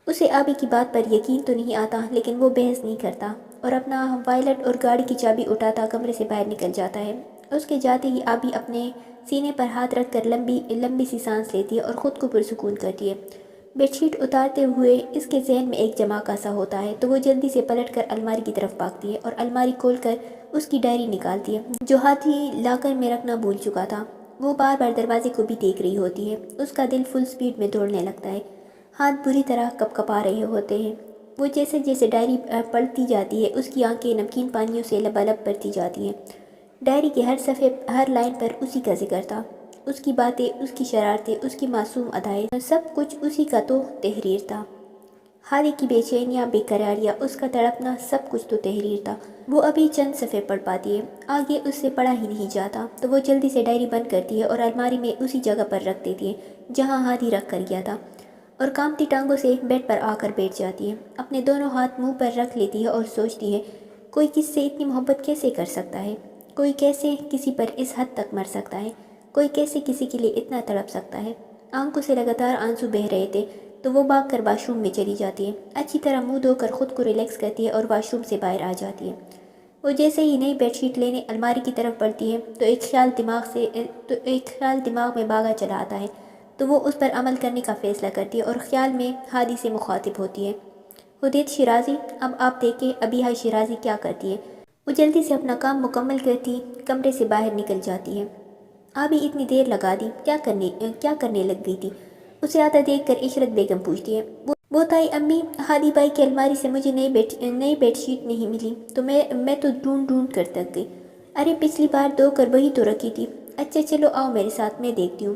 اسے آبی کی بات پر یقین تو نہیں آتا، لیکن وہ بحث نہیں کرتا اور اپنا وائلٹ اور گاڑی کی چابی اٹھاتا کمرے سے باہر نکل جاتا ہے۔ اس کے جاتے ہی آبی اپنے سینے پر ہاتھ رکھ کر لمبی سی سانس لیتی ہے اور خود کو پرسکون کرتی ہے۔ بیڈ شیٹ اتارتے ہوئے اس کے ذہن میں ایک جھماکا سا ہوتا ہے، تو وہ جلدی سے پلٹ کر الماری کی طرف بھاگتی ہے اور الماری کھول کر اس کی ڈائری نکالتی ہے، جو ہاتھی لاکر میں رکھنا بھول چکا تھا۔ وہ بار بار دروازے کو بھی دیکھ رہی ہوتی ہے۔ اس کا دل فل سپیڈ میں دوڑنے لگتا ہے، ہاتھ بری طرح کپا رہے ہوتے ہیں۔ وہ جیسے ڈائری پڑھتی جاتی ہے، اس کی آنکھیں نمکین پانیوں سے لبالب بھرتی جاتی ہیں۔ ڈائری کے ہر صفحے ہر لائن پر اسی کا ذکر تھا، اس کی باتیں، اس کی شرارتیں، اس کی معصوم ادائیں، سب کچھ اسی کا تو تحریر تھا۔ ہادی کی بے چینیاں، بے قراریاں، اس کا تڑپنا، سب کچھ تو تحریر تھا۔ وہ ابھی چند صفحے پڑھ پاتی ہے، آگے اس سے پڑھا ہی نہیں جاتا، تو وہ جلدی سے ڈائری بند کرتی ہے اور الماری میں اسی جگہ پر رکھ دیتی ہے جہاں ہادی رکھ کر گیا تھا، اور کانپتی ٹانگوں سے بیڈ پر آ کر بیٹھ جاتی ہے۔ اپنے دونوں ہاتھ منہ پر رکھ لیتی ہے اور سوچتی ہے، کوئی کس سے اتنی محبت کیسے کر سکتا ہے؟ کوئی کیسے کسی پر اس حد تک مر سکتا ہے؟ کوئی کیسے کسی کے لیے اتنا تڑپ سکتا ہے؟ آنکھوں سے لگاتار آنسو بہہ رہے تھے، تو وہ بھاگ کر واش روم میں چلی جاتی ہے، اچھی طرح منہ دھو کر خود کو ریلیکس کرتی ہے اور واش روم سے باہر آ جاتی ہے۔ وہ جیسے ہی نئی بیڈ شیٹ لینے الماری کی طرف بڑھتی ہے تو ایک خیال دماغ میں بھاگا چلا آتا ہے، تو وہ اس پر عمل کرنے کا فیصلہ کرتی ہے اور خیال میں ہادی سے مخاطب ہوتی ہے۔ حدید شیرازی، اب آپ دیکھیں ابیحہ شیرازی کیا کرتی ہے۔ وہ جلدی سے اپنا کام مکمل کرتی کمرے سے باہر نکل جاتی ہے۔ آبی اتنی دیر لگا دی، کیا کرنے لگ گئی تھی؟ اسے آتا دیکھ کر عشرت بیگم پوچھتی ہے۔ وہ تائی امی، ہادی بھائی کی الماری سے مجھے نئی بیڈ شیٹ نہیں ملی تو میں تو ڈھونڈ کر تک گئی۔ ارے پچھلی بار دھو کر وہی تو رکھی تھی۔ اچھا چلو آؤ میرے ساتھ، میں دیکھتی ہوں۔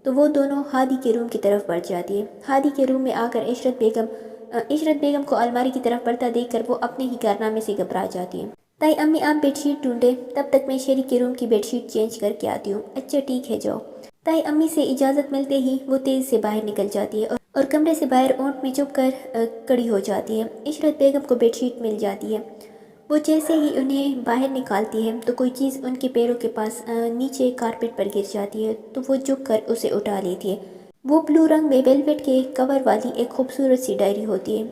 تو وہ دونوں ہادی کے روم کی طرف بڑھ جاتی ہے۔ ہادی کے روم میں آ کر عشرت بیگم کو الماری کی طرف بڑھتا دیکھ کر وہ اپنے ہی کارنامے سے گھبرا جاتی ہے۔ تائی امی آپ بیڈ شیٹ ڈھونڈیں، تب تک میں شیری کے روم کی بیڈ شیٹ چینج کر کے آتی ہوں۔ اچھا ٹھیک ہے جاؤ۔ تائی امی سے اجازت ملتے ہی وہ تیزی سے باہر نکل جاتی ہے اور کمرے سے باہر اونٹ میں چھپ کر کڑی ہو جاتی ہے۔ عشرت بیگم کو بیڈ شیٹ مل جاتی ہے۔ وہ جیسے ہی انہیں باہر نکالتی ہے تو کوئی چیز ان کے پیروں کے پاس نیچے کارپیٹ پر گر جاتی ہے تو وہ جھک کر اسے اٹھا لیتی ہے۔ وہ بلو رنگ میں ویلویٹ کے کور والی ایک خوبصورت سی ڈائری ہوتی ہے۔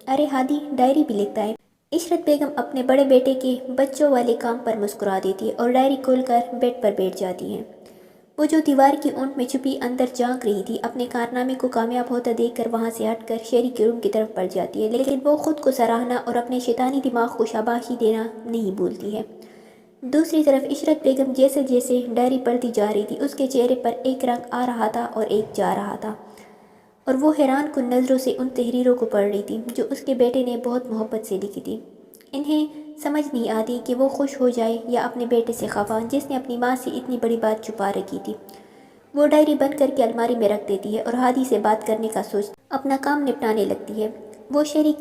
ارے ہادی ڈائری بھی لکھتا ہے۔ عشرت بیگم اپنے بڑے بیٹے کے بچوں والے کام پر مسکرا دیتی ہے اور ڈائری کھول کر بیڈ پر بیٹھ جاتی ہے۔ وہ جو دیوار کی اونٹ میں چھپی اندر جھانک رہی تھی، اپنے کارنامے کو کامیاب ہوتا دیکھ کر وہاں سے ہٹ کر شیری کے روم کی طرف بڑھ جاتی ہے، لیکن وہ خود کو سراہنا اور اپنے شیطانی دماغ کو شاباشی دینا نہیں بھولتی ہے۔ دوسری طرف عشرت بیگم جیسے جیسے ڈائری پڑھتی جا رہی تھی، اس کے چہرے پر ایک رنگ آ رہا تھا اور ایک جا رہا تھا، اور وہ حیران کن نظروں سے ان تحریروں کو پڑھ رہی تھی جو اس کے بیٹے نے بہت محبت سے لکھی تھی۔ انہیں سمجھ نہیں آتی کہ وہ خوش ہو جائے یا اپنے بیٹے سے خفا، جس نے اپنی ماں سے اتنی بڑی بات چھپا رکھی تھی۔ وہ ڈائری بند کر کے الماری میں رکھ دیتی ہے اور ہادی سے بات کرنے کا سوچ اپنا کام نپٹانے لگتی ہے۔ وہ شیری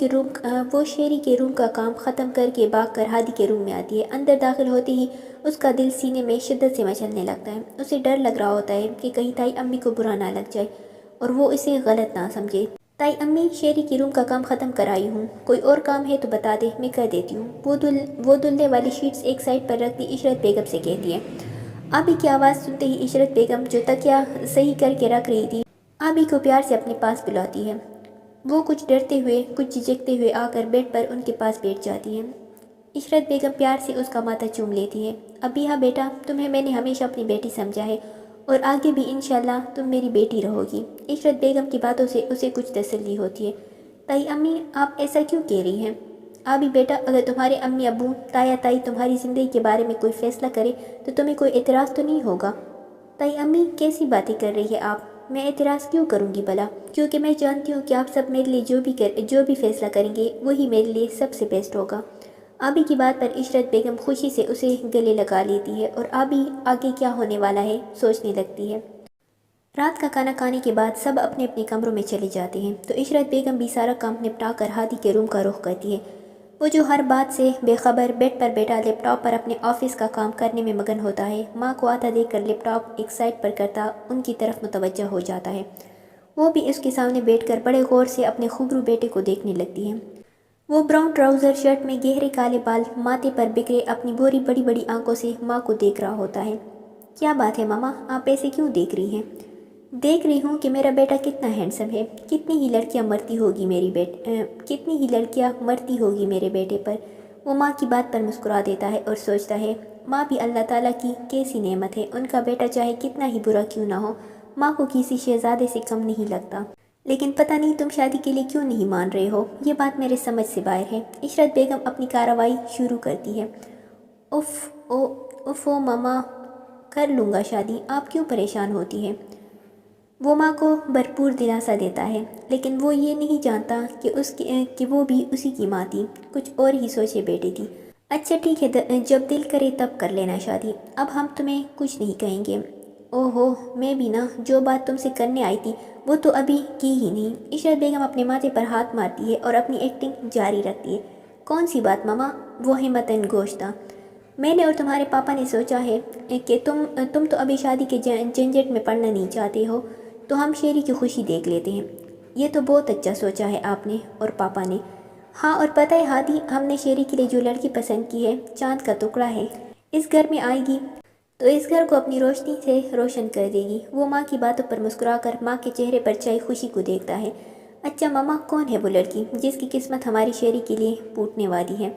کے روم کا کام ختم کر کے بھاگ کر ہادی کے روم میں آتی ہے۔ اندر داخل ہوتے ہی اس کا دل سینے میں شدت سے مچلنے لگتا ہے۔ اسے ڈر لگ رہا ہوتا ہے کہ کہیں تائی امی کو برا نہ لگ جائے اور وہ اسے غلط نہ سمجھے۔ تائی امی، شیری کے روم کا کام ختم کر آئی ہوں، کوئی اور کام ہے تو بتا دے، میں کر دیتی ہوں۔ وہ دھلنے والی شیٹس ایک سائڈ پر رکھتی عشرت بیگم سے کہتی ہے۔ آبی کی آواز سنتے ہی عشرت بیگم جو تکیہ صحیح کر کے رکھ رہی تھی، آبی کو پیار سے اپنے پاس بلاتی ہے۔ وہ کچھ ڈرتے ہوئے، کچھ جھجکتے ہوئے آ کر بیڈ پر ان کے پاس بیٹھ جاتی ہے۔ عشرت بیگم پیار سے اس کا ماتھا چوم لیتی ہے۔ ابیحہ بیٹا، تمہیں میں نے ہمیشہ اپنی بیٹی سمجھا ہے اور آگے بھی انشاءاللہ تم میری بیٹی رہو گی۔ عشرت بیگم کی باتوں سے اسے کچھ تسلی ہوتی ہے۔ تائی امی، آپ ایسا کیوں کہہ رہی ہیں؟ آبی بیٹا، اگر تمہارے امی ابو، تایا تائی تمہاری زندگی کے بارے میں کوئی فیصلہ کرے تو تمہیں کوئی اعتراض تو نہیں ہوگا؟ تائی امی، کیسی باتیں کر رہی ہے آپ؟ میں اعتراض کیوں کروں گی بھلا؟ کیونکہ میں جانتی ہوں کہ آپ سب میرے لیے جو بھی فیصلہ کریں گے وہی میرے لیے سب سے بیسٹ ہوگا۔ آبی کی بات پر عشرت بیگم خوشی سے اسے گلے لگا لیتی ہے اور آبی آگے کیا ہونے والا ہے سوچنے لگتی ہے۔ رات کا کھانا کھانے کے بعد سب اپنے اپنے کمروں میں چلے جاتے ہیں تو عشرت بیگم بھی سارا کام نپٹا کر ہادی کے روم کا رخ کرتی ہے۔ وہ جو ہر بات سے بے خبر بیڈ پر بیٹھا لیپ ٹاپ پر اپنے آفس کا کام کرنے میں مگن ہوتا ہے، ماں کو آتا دیکھ کر لیپ ٹاپ ایک سائڈ پر کرتا ان کی طرف متوجہ ہو جاتا ہے۔ وہ بھی اس کے سامنے بیٹھ کر بڑے غور سے اپنے خوبرو بیٹے کو دیکھنے لگتی ہے۔ وہ براؤن ٹراؤزر شرٹ میں گہرے کالے بال ماتھے پر بکھرے اپنی بڑی بڑی آنکھوں سے ماں کو دیکھ رہا ہوتا ہے۔ کیا بات ہے ماما، آپ ایسے کیوں دیکھ رہی ہیں؟ دیکھ رہی ہوں کہ میرا بیٹا کتنا ہینڈسم ہے، کتنی ہی لڑکیاں مرتی ہوگی میرے بیٹے پر۔ وہ ماں کی بات پر مسکرا دیتا ہے اور سوچتا ہے، ماں بھی اللہ تعالیٰ کی کیسی نعمت ہے، ان کا بیٹا چاہے کتنا ہی برا کیوں نہ ہو، ماں کو کسی شہزادے سے کم نہیں لگتا۔ لیکن پتہ نہیں تم شادی کے لیے کیوں نہیں مان رہے ہو، یہ بات میرے سمجھ سے باہر ہے۔ عشرت بیگم اپنی کارروائی شروع کرتی ہے۔ او ماما، کر لوں گا شادی، آپ کیوں پریشان ہوتی ہیں؟ وہ ماں کو بھرپور دلاسا دیتا ہے، لیکن وہ یہ نہیں جانتا کہ وہ بھی اسی کی ماں تھی، کچھ اور ہی سوچے بیٹھی تھی۔ اچھا ٹھیک ہے، جب دل کرے تب کر لینا شادی، اب ہم تمہیں کچھ نہیں کہیں گے۔ اوہو، میں بھی نا جو بات تم سے کرنے آئی تھی وہ تو ابھی کی ہی نہیں۔ عشرت بیگم اپنے ماتھے پر ہاتھ مارتی ہے اور اپنی ایکٹنگ جاری رکھتی ہے۔ کون سی بات ماما؟ وہ ہمتاً گوشتہ، میں نے اور تمہارے پاپا نے سوچا ہے کہ تم تو ابھی شادی کے جھنجھٹ میں پڑنا نہیں چاہتے ہو، تو ہم شیری کی خوشی دیکھ لیتے ہیں۔ یہ تو بہت اچھا سوچا ہے آپ نے اور پاپا نے۔ ہاں، اور پتہ ہے ہادی، ہم نے شیری کے لیے جو لڑکی پسند کی ہے، چاند کا ٹکڑا ہے، اس گھر میں آئے گی تو اس گھر کو اپنی روشنی سے روشن کر دے گی۔ وہ ماں کی باتوں پر مسکرا کر ماں کے چہرے پر چھائی خوشی کو دیکھتا ہے۔ اچھا ماما، کون ہے وہ لڑکی جس کی قسمت ہماری شیری کے لیے پھوٹنے والی ہے؟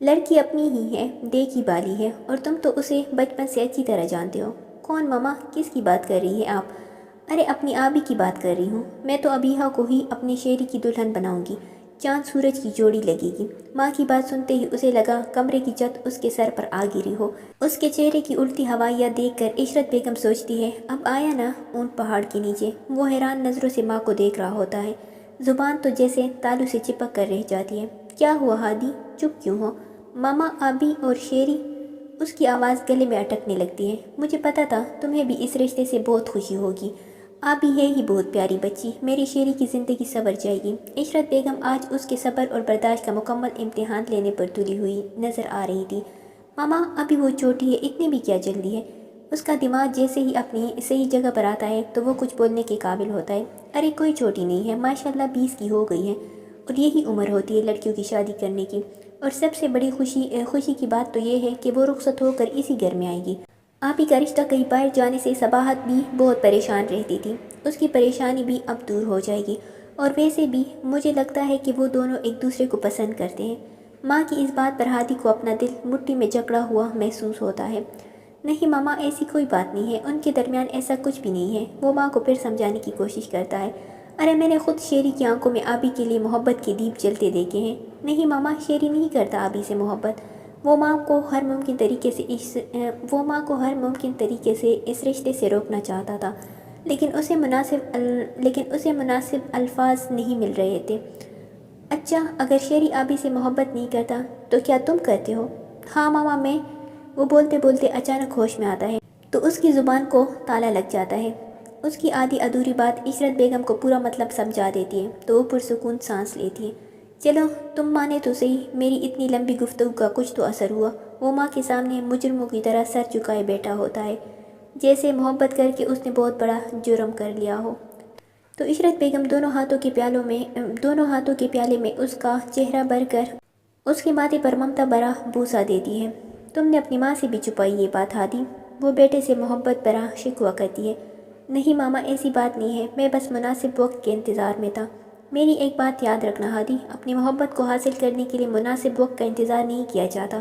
لڑکی اپنی ہی ہے، دے کی بالی ہے، اور تم تو اسے بچپن سے اچھی طرح جانتے ہو۔ کون ماما؟ کس کی بات کر رہی ہے آپ؟ ارے اپنی آبی کی بات کر رہی ہوں۔ میں تو ابیہا کو ہی اپنی شیری کی دلہن بناؤں گی، چاند سورج کی جوڑی لگے گی۔ ماں کی بات سنتے ہی اسے لگا کمرے کی چھت اس کے سر پر آ گری ہو۔ اس کے چہرے کی الٹی ہوائیاں دیکھ کر عشرت بیگم سوچتی ہے، اب آیا نا اونٹ پہاڑ کے نیچے۔ وہ حیران نظروں سے ماں کو دیکھ رہا ہوتا ہے، زبان تو جیسے تالو سے چپک کر رہ جاتی ہے۔ کیا ہوا ہادی؟ چپ کیوں ہو؟ ماما، آبی اور شیری؟ اس کی آواز گلے میں اٹکنے لگتی ہے۔ مجھے پتا تھا تمہیں بھی اس رشتے سے بہت خوشی ہوگی۔ آبی ہے ہی بہت پیاری بچی، میری شیری کی زندگی سنور جائے گی۔ عشرت بیگم آج اس کے صبر اور برداشت کا مکمل امتحان لینے پر تلی ہوئی نظر آ رہی تھی۔ ماما، ابھی وہ چھوٹی ہے، اتنی بھی کیا جلدی ہے؟ اس کا دماغ جیسے ہی اپنی صحیح جگہ پر آتا ہے تو وہ کچھ بولنے کے قابل ہوتا ہے۔ ارے کوئی چھوٹی نہیں ہے، ماشاءاللہ 20 کی ہو گئی ہے، اور یہی عمر ہوتی ہے لڑکیوں کی شادی کرنے کی۔ اور سب سے بڑی خوشی کی بات تو یہ ہے کہ وہ رخصت ہو کر اسی گھر میں آئے گی۔ آبی کا رشتہ کہیں باہر جانے سے صباحت بھی بہت پریشان رہتی تھی، اس کی پریشانی بھی اب دور ہو جائے گی۔ اور ویسے بھی مجھے لگتا ہے کہ وہ دونوں ایک دوسرے کو پسند کرتے ہیں۔ ماں کی اس بات پر ہادی کو اپنا دل مٹھی میں جکڑا ہوا محسوس ہوتا ہے۔ نہیں ماما، ایسی کوئی بات نہیں ہے، ان کے درمیان ایسا کچھ بھی نہیں ہے۔ وہ ماں کو پھر سمجھانے کی کوشش کرتا ہے۔ ارے میں نے خود شیری کی آنکھوں میں آبی کے لیے محبت کے دیپ جلتے دیکھے ہیں۔ نہیں ماما، شیری نہیں کرتا آبی سے محبت۔ وہ ماں کو ہر ممکن طریقے سے اس رشتے سے روکنا چاہتا تھا، لیکن اسے مناسب الفاظ نہیں مل رہے تھے۔ اچھا، اگر شیری آبی سے محبت نہیں کرتا تو کیا تم کرتے ہو؟ ہاں ماما، میں۔ وہ بولتے بولتے اچانک ہوش میں آتا ہے تو اس کی زبان کو تالا لگ جاتا ہے۔ اس کی آدھی ادھوری بات عشرت بیگم کو پورا مطلب سمجھا دیتی ہے تو وہ پرسکون سانس لیتی ہے۔ چلو تم مانے تو صحیح، میری اتنی لمبی گفتگو کا کچھ تو اثر ہوا۔ وہ ماں کے سامنے مجرموں کی طرح سر جھکائے بیٹھا ہوتا ہے، جیسے محبت کر کے اس نے بہت بڑا جرم کر لیا ہو۔ تو عشرت بیگم دونوں ہاتھوں کے پیالے میں اس کا چہرہ بھر کر اس کے ماتھے پر ممتا بھرا بوسہ دیتی ہے۔ تم نے اپنی ماں سے بھی چھپائی یہ بات ہادی؟ وہ بیٹے سے محبت بھرا شکوہ کرتی ہے۔ نہیں ماما، ایسی بات نہیں ہے، میں بس مناسب وقت کے انتظار میں تھا۔ میری ایک بات یاد رکھنا ہادی، اپنی محبت کو حاصل کرنے کے لیے مناسب وقت کا انتظار نہیں کیا جاتا۔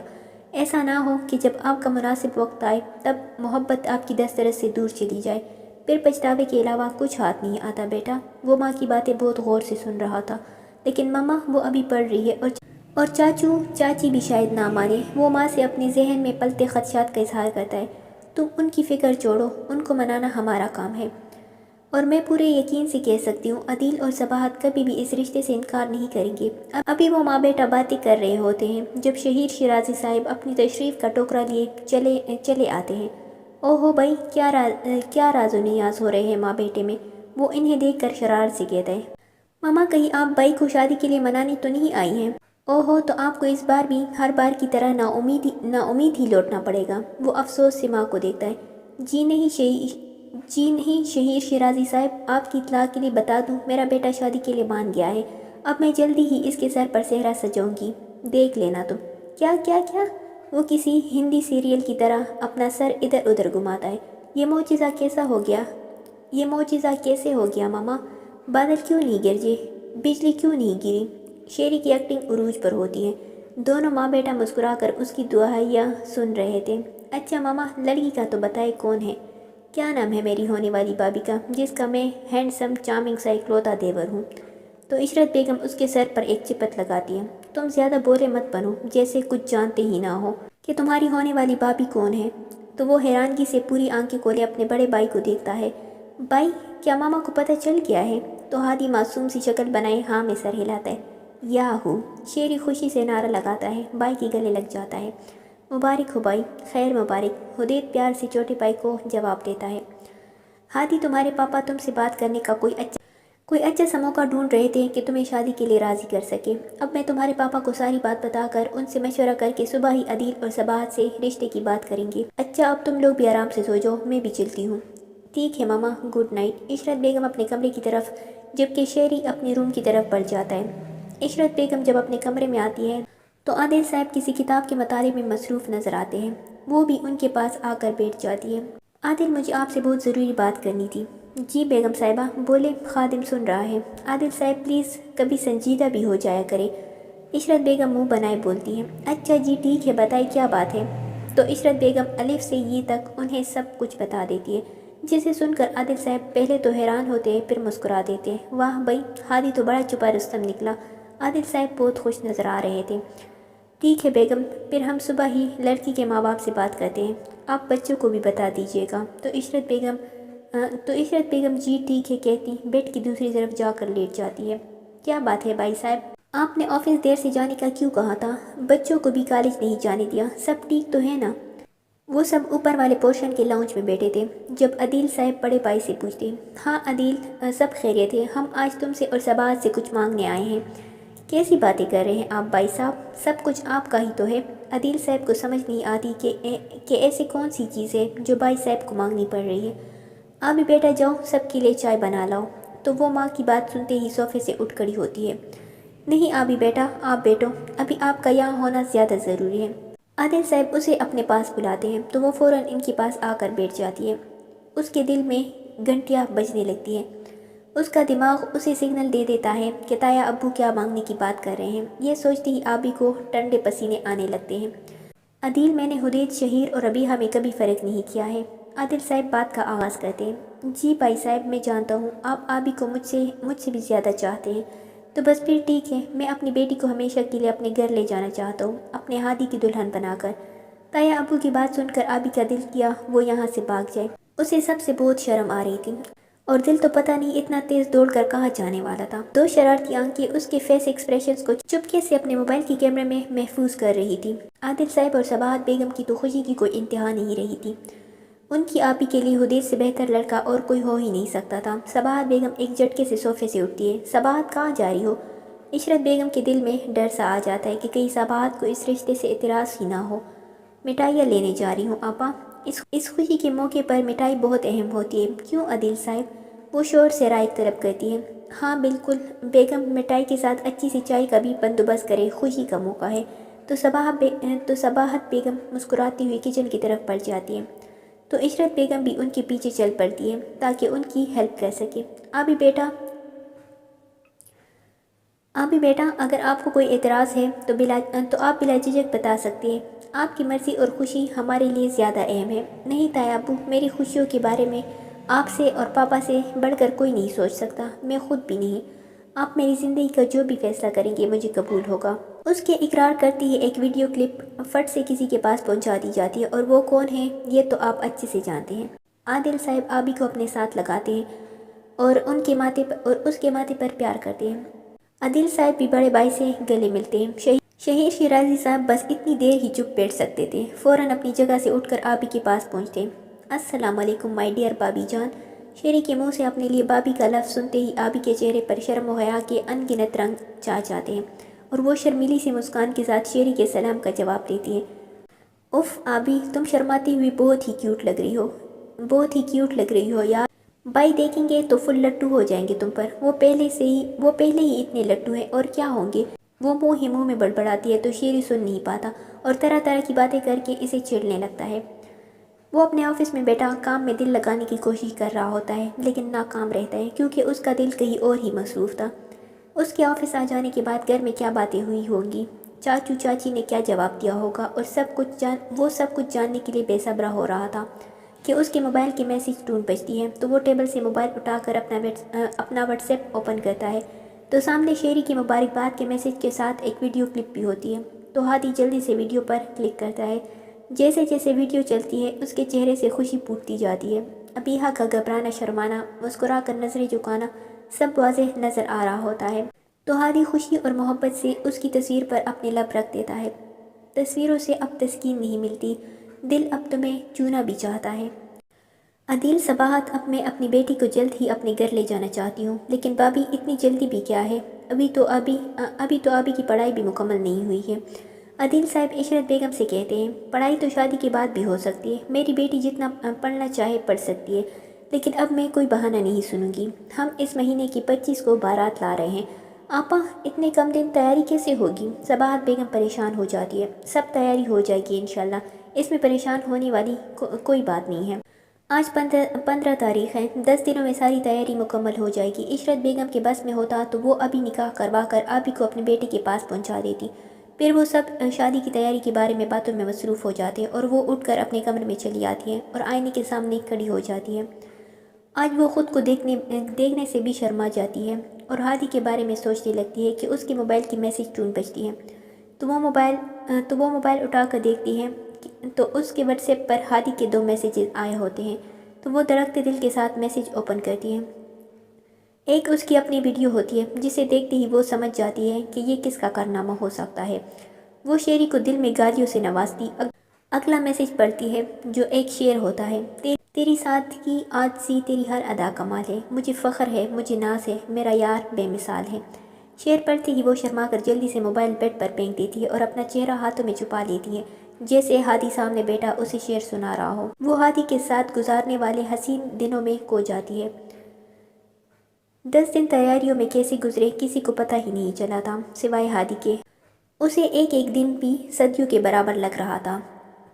ایسا نہ ہو کہ جب آپ کا مناسب وقت آئے تب محبت آپ کی دسترس سے دور چلی جائے، پھر پچھتاوے کے علاوہ کچھ ہاتھ نہیں آتا بیٹا۔ وہ ماں کی باتیں بہت غور سے سن رہا تھا، لیکن ماما وہ ابھی پڑھ رہی ہے اور چاچو چاچی بھی شاید نہ مانے۔ وہ ماں سے اپنے ذہن میں پلتے خدشات کا اظہار کرتا ہے۔ تم ان کی فکر چھوڑو، ان کو منانا ہمارا کام ہے۔ اور میں پورے یقین سے کہہ سکتی ہوں عدیل اور صباحت کبھی بھی اس رشتے سے انکار نہیں کریں گے۔ ابھی وہ ماں بیٹا باتیں کر رہے ہوتے ہیں جب شہیر شیرازی صاحب اپنی تشریف کا ٹوکرا لیے چلے آتے ہیں۔ اوہو بھائی، کیا راز و نیاز ہو رہے ہیں ماں بیٹے میں؟ وہ انہیں دیکھ کر شرارت سے کہتا ہے۔ ماما، کہیں آپ بھائی کو شادی کے لیے منانے تو نہیں آئی ہیں؟ اوہو، تو آپ کو اس بار بھی ہر بار کی طرح نا امید ہی لوٹنا پڑے گا۔ وہ افسوس سے ماں کو دیکھتا ہے۔ جی نہیں شہیر شیرازی صاحب، آپ کی اطلاع کے لیے بتا دوں، میرا بیٹا شادی کے لیے مان گیا ہے۔ اب میں جلدی ہی اس کے سر پر صحرا سجاؤں گی، دیکھ لینا تم۔ کیا کیا کیا؟ وہ کسی ہندی سیریل کی طرح اپنا سر ادھر ادھر گھماتا ہے۔ یہ معجزہ کیسے ہو گیا ماما؟ بادل کیوں نہیں گرجے؟ بجلی کیوں نہیں گری؟ شیری کی ایکٹنگ عروج پر ہوتی ہے۔ دونوں ماں بیٹا مسکرا کر اس کی دعائیاں سن رہے تھے۔ اچھا ماما، لڑکی کا تو بتائے کون ہے؟ کیا نام ہے میری ہونے والی بابی کا، جس کا میں ہینڈسم چارمنگ سا اکلوتا دیور ہوں؟ تو عشرت بیگم اس کے سر پر ایک چپت لگاتی ہے۔ تم زیادہ بولے مت بنو، جیسے کچھ جانتے ہی نہ ہو کہ تمہاری ہونے والی بابی کون ہے۔ تو وہ حیرانگی سے پوری آنکھیں کھولے اپنے بڑے بھائی کو دیکھتا ہے۔ بھائی، کیا ماما کو پتہ چل گیا ہے؟ تو ہادی معصوم سی شکل بنائے ہاں میں سر ہلاتا ہے۔ یاہو! شیری خوشی سے نعرہ لگاتا ہے، بھائی کے گلے لگ جاتا ہے۔ مبارک ہو بھائی، خیر مبارک، حدید پیار سے چھوٹے بھائی کو جواب دیتا ہے۔ ہادی، تمہارے پاپا تم سے بات کرنے کا کوئی اچھا سا موقع ڈھونڈ رہے تھے کہ تمہیں شادی کے لیے راضی کر سکے۔ اب میں تمہارے پاپا کو ساری بات بتا کر ان سے مشورہ کر کے صبح ہی عدیل اور صباحت سے رشتے کی بات کریں گے۔ اچھا، اب تم لوگ بھی آرام سے سو جاؤ، میں بھی چلتی ہوں۔ ٹھیک ہے ماما، گڈ نائٹ۔ عشرت بیگم اپنے کمرے کی طرف جبکہ شیری اپنے روم کی طرف بڑھ جاتا ہے۔ عشرت بیگم جب اپنے کمرے میں آتی ہے تو عادل صاحب کسی کتاب کے مطالعے میں مصروف نظر آتے ہیں۔ وہ بھی ان کے پاس آ کر بیٹھ جاتی ہے۔ عادل، مجھے آپ سے بہت ضروری بات کرنی تھی۔ جی بیگم صاحبہ، بولے، خادم سن رہا ہے۔ عادل صاحب پلیز کبھی سنجیدہ بھی ہو جایا کرے۔ عشرت بیگم منہ بنائے بولتی ہیں، اچھا جی ٹھیک ہے، بتائیں کیا بات ہے؟ تو عشرت بیگم الف سے یہ تک انہیں سب کچھ بتا دیتی ہے، جسے سن کر عادل صاحب پہلے تو حیران ہوتے ہیں، پھر مسکرا دیتے ہیں۔ واہ بھائی، ہادی تو بڑا چھپا رستم نکلا۔ عادل صاحب بہت خوش نظر آ رہے تھے۔ ٹھیک ہے بیگم، پھر ہم صبح ہی لڑکی کے ماں باپ سے بات کرتے ہیں، آپ بچوں کو بھی بتا دیجیے گا۔ تو عشرت بیگم جی ٹھیک ہے کہتی بیڈ کی دوسری طرف جا کر لیٹ جاتی ہے۔ کیا بات ہے بھائی صاحب، آپ نے آفس دیر سے جانے کا کیوں کہا تھا؟ بچوں کو بھی کالج نہیں جانے دیا، سب ٹھیک تو ہے نا؟ وہ سب اوپر والے پورشن کے لاؤنج میں بیٹھے تھے۔ جب عدیل صاحب بڑے بھائی سے پوچھتے، ہاں عدیل، سب خیریت ہے، ہم آج تم سے اور سباہت سے کچھ مانگنے آئے ہیں۔ کیسی باتیں کر رہے ہیں آپ بھائی صاحب، سب کچھ آپ کا ہی تو ہے۔ عدیل صاحب کو سمجھ نہیں آتی کہ ایسی کون سی چیز ہے جو بھائی صاحب کو مانگنی پڑ رہی ہے۔ آپ بھی بیٹا جاؤ، سب کے لیے چائے بنا لاؤ۔ تو وہ ماں کی بات سنتے ہی صوفے سے اٹھ کھڑی ہوتی ہے۔ نہیں آبی بیٹا، آپ بیٹھو، ابھی آپ کا یہاں ہونا زیادہ ضروری ہے۔ عادل صاحب اسے اپنے پاس بلاتے ہیں تو وہ فوراً ان کے پاس آ کر بیٹھ جاتی ہے۔ اس کے دل میں گھنٹیاں بجنے لگتی ہیں۔ اس کا دماغ اسے سگنل دے دیتا ہے کہ تایا ابو کیا مانگنے کی بات کر رہے ہیں۔ یہ سوچتے ہی آبی کو ٹھنڈے پسینے آنے لگتے ہیں۔ عدیل، میں نے حدید، شہیر اور ربیحہ میں کبھی فرق نہیں کیا ہے۔ عادل صاحب بات کا آغاز کرتے ہیں۔ جی بھائی صاحب، میں جانتا ہوں آپ آبی کو مجھ سے بھی زیادہ چاہتے ہیں، تو بس پھر ٹھیک ہے، میں اپنی بیٹی کو ہمیشہ کے لیے اپنے گھر لے جانا چاہتا ہوں، اپنے ہادی کی دلہن بنا کر۔ تایا ابو کی بات سن کر آبی کا دل کیا وہ یہاں سے بھاگ جائے۔ اسے سب سے بہت شرم آ رہی تھی، اور دل تو پتہ نہیں اتنا تیز دوڑ کر کہاں جانے والا تھا۔ دو شرارتی آنکھیں اس کے فیس ایکسپریشنز کو چپکے سے اپنے موبائل کی کیمرے میں محفوظ کر رہی تھی۔ عادل صاحب اور سباہت بیگم کی تو خوشی کی کوئی انتہا نہیں رہی تھی۔ ان کی آپی کے لیے حدید سے بہتر لڑکا اور کوئی ہو ہی نہیں سکتا تھا۔ سباہت بیگم ایک جھٹکے سے صوفے سے اٹھتی ہے۔ سباہت، کہاں جا رہی ہو؟ عشرت بیگم کے دل میں ڈر سا آ جاتا ہے کہ کہیں سباہت کو اس رشتے سے اعتراض ہی نہ ہو۔ مٹھائیاں لینے جا رہی ہوں آپا، اس خوشی کے موقع پر مٹھائی بہت اہم ہوتی ہے، کیوں عدیل صاحب؟ وہ شور سے رائے طلب کرتی ہے۔ ہاں بالکل بیگم، مٹھائی کے ساتھ اچھی سی چائے کا بھی بندوبست کرے، خوشی کا موقع ہے۔ تو سباہت بیگم مسکراتی ہوئی کچن کی طرف بڑھ جاتی ہے، تو عشرت بیگم بھی ان کے پیچھے چل پڑتی ہے تاکہ ان کی ہیلپ کر سکے۔ آبی بیٹا، اگر آپ کو کوئی اعتراض ہے تو آپ بلا جھجک بتا سکتے ہیں، آپ کی مرضی اور خوشی ہمارے لیے زیادہ اہم ہے۔ نہیں تایا ابو، میری خوشیوں کے بارے میں آپ سے اور پاپا سے بڑھ کر کوئی نہیں سوچ سکتا، میں خود بھی نہیں۔ آپ میری زندگی کا جو بھی فیصلہ کریں گے مجھے قبول ہوگا۔ اس کے اقرار کرتے ہی ایک ویڈیو کلپ فٹ سے کسی کے پاس پہنچا دی جاتی ہے، اور وہ کون ہے یہ تو آپ اچھے سے جانتے ہیں۔ عادل صاحب آبی کو اپنے ساتھ لگاتے ہیں اور اس کے ماتھے پر پیار کرتے ہیں۔ عادل صاحب بھی بڑے بھائی سے گلے ملتے ہیں۔ شہیر شیرازی صاحب بس اتنی دیر ہی چپ بیٹھ سکتے تھے، فوراً اپنی جگہ سے اٹھ کر آبی کے پاس پہنچتے ہیں۔ السلام علیکم مائی ڈیئر بابی جان۔ شیری کے منہ سے اپنے لیے بابی کا لفظ سنتے ہی آبی کے چہرے پر شرم و حیا کے ان گنت رنگ چھا جاتے ہیں، اور وہ شرمیلی سی مسکان کے ساتھ شیری کے سلام کا جواب دیتی ہے۔ اف آبی، تم شرماتی ہوئی بہت ہی کیوٹ لگ رہی ہو یار، بھائی دیکھیں گے تو فل لٹو ہو جائیں گے تم پر۔ وہ پہلے ہی اتنے لٹو ہیں، اور کیا ہوں گے۔ وہ منہ میں بڑبڑاتی ہے تو شیری سن نہیں پاتا اور طرح طرح کی باتیں کر کے اسے چھیڑنے لگتا ہے۔ وہ اپنے آفس میں بیٹھا کام میں دل لگانے کی کوشش کر رہا ہوتا ہے، لیکن ناکام رہتا ہے کیونکہ اس کا دل کہیں اور ہی مصروف تھا۔ اس کے آفس آ جانے کے بعد گھر میں کیا باتیں ہوئی ہوں گی، چاچو چاچی نے کیا جواب دیا ہوگا، اور وہ سب کچھ جاننے کے لیے بے صبر ہو رہا تھا کہ اس کے موبائل کی میسیج ٹون بجتی ہے تو وہ ٹیبل سے موبائل اٹھا کر اپنا واٹس ایپ اوپن کرتا ہے، تو سامنے شیری کی مبارکباد کے میسیج کے ساتھ ایک ویڈیو کلپ بھی ہوتی ہے۔ تو ہادی جلدی سے ویڈیو پر کلک کرتا ہے۔ جیسے جیسے ویڈیو چلتی ہے اس کے چہرے سے خوشی پھوٹتی جاتی ہے۔ ابیحہ کا گھبرانا، شرمانا، مسکرا کر نظریں جھکانا سب واضح نظر آ رہا ہوتا ہے، تو ہادی خوشی اور محبت سے اس کی تصویر پر اپنے لب رکھ دیتا ہے۔ تصویروں سے اب تسکین نہیں ملتی، دل اب تمہیں چھونا بھی چاہتا ہے۔ عدیل، سباہت، اب میں اپنی بیٹی کو جلد ہی اپنے گھر لے جانا چاہتی ہوں، لیکن بابی اتنی جلدی بھی کیا ہے، ابھی تو ابھی کی پڑھائی بھی مکمل نہیں ہوئی ہے۔ عدیل صاحب عشرت بیگم سے کہتے ہیں، پڑھائی تو شادی کے بعد بھی ہو سکتی ہے، میری بیٹی جتنا پڑھنا چاہے پڑھ سکتی ہے، لیکن اب میں کوئی بہانہ نہیں سنوں گی۔ ہم اس مہینے کی 25 کو بارات لا رہے ہیں۔ آپا، اتنے کم دن تیاری کیسے ہوگی؟ سباہت بیگم پریشان ہو جاتی ہے۔ سب تیاری ہو جائے گی انشاءاللہ، اس میں پریشان ہونے والی کوئی بات نہیں ہے۔ آج 15 تاریخ ہے، 10 دنوں میں ساری تیاری مکمل ہو جائے گی۔ عشرت بیگم کے بس میں ہوتا تو وہ ابھی نکاح کروا کر آبی کو اپنے بیٹے کے پاس پہنچا دیتی۔ پھر وہ سب شادی کی تیاری کے بارے میں باتوں میں مصروف ہو جاتے ہیں اور وہ اٹھ کر اپنے کمرے میں چلی آتی ہے اور آئینے کے سامنے کھڑی ہو جاتی ہے۔ آج وہ خود کو دیکھنے سے بھی شرما جاتی ہے اور ہادی کے بارے میں سوچنے لگتی ہے کہ اس کے موبائل کی میسیج ٹون بجتی ہے تو وہ موبائل اٹھا کر دیکھتی ہے تو اس کے واٹس ایپ پر ہادی کے 2 میسیجز آئے ہوتے ہیں تو وہ دھڑکتے دل کے ساتھ میسیج اوپن کرتی ہے۔ ایک اس کی اپنی ویڈیو ہوتی ہے جسے دیکھتے ہی وہ سمجھ جاتی ہے کہ یہ کس کا کارنامہ ہو سکتا ہے۔ وہ شیری کو دل میں گالیوں سے نوازتی اگلا میسیج پڑھتی ہے جو ایک شعر ہوتا ہے، تیری سادگی عاجزی تیری ہر ادا کمال ہے، مجھے فخر ہے مجھے ناز ہے، میرا یار بے مثال ہے۔ شعر پڑھتے ہی وہ شرما کر جلدی سے موبائل بیڈ پر پھینک دیتی ہے اور اپنا چہرہ ہاتھوں میں چھپا لیتی ہے جیسے ہادی سامنے بیٹا اسے شعر سنا رہا ہو۔ وہ ہادی کے ساتھ گزارنے والے حسین دنوں میں کھو جاتی ہے۔ 10 دن تیاریوں میں کیسے گزرے کسی کو پتہ ہی نہیں چلا تھا سوائے ہادی کے۔ اسے ایک ایک دن بھی صدیوں کے برابر لگ رہا تھا۔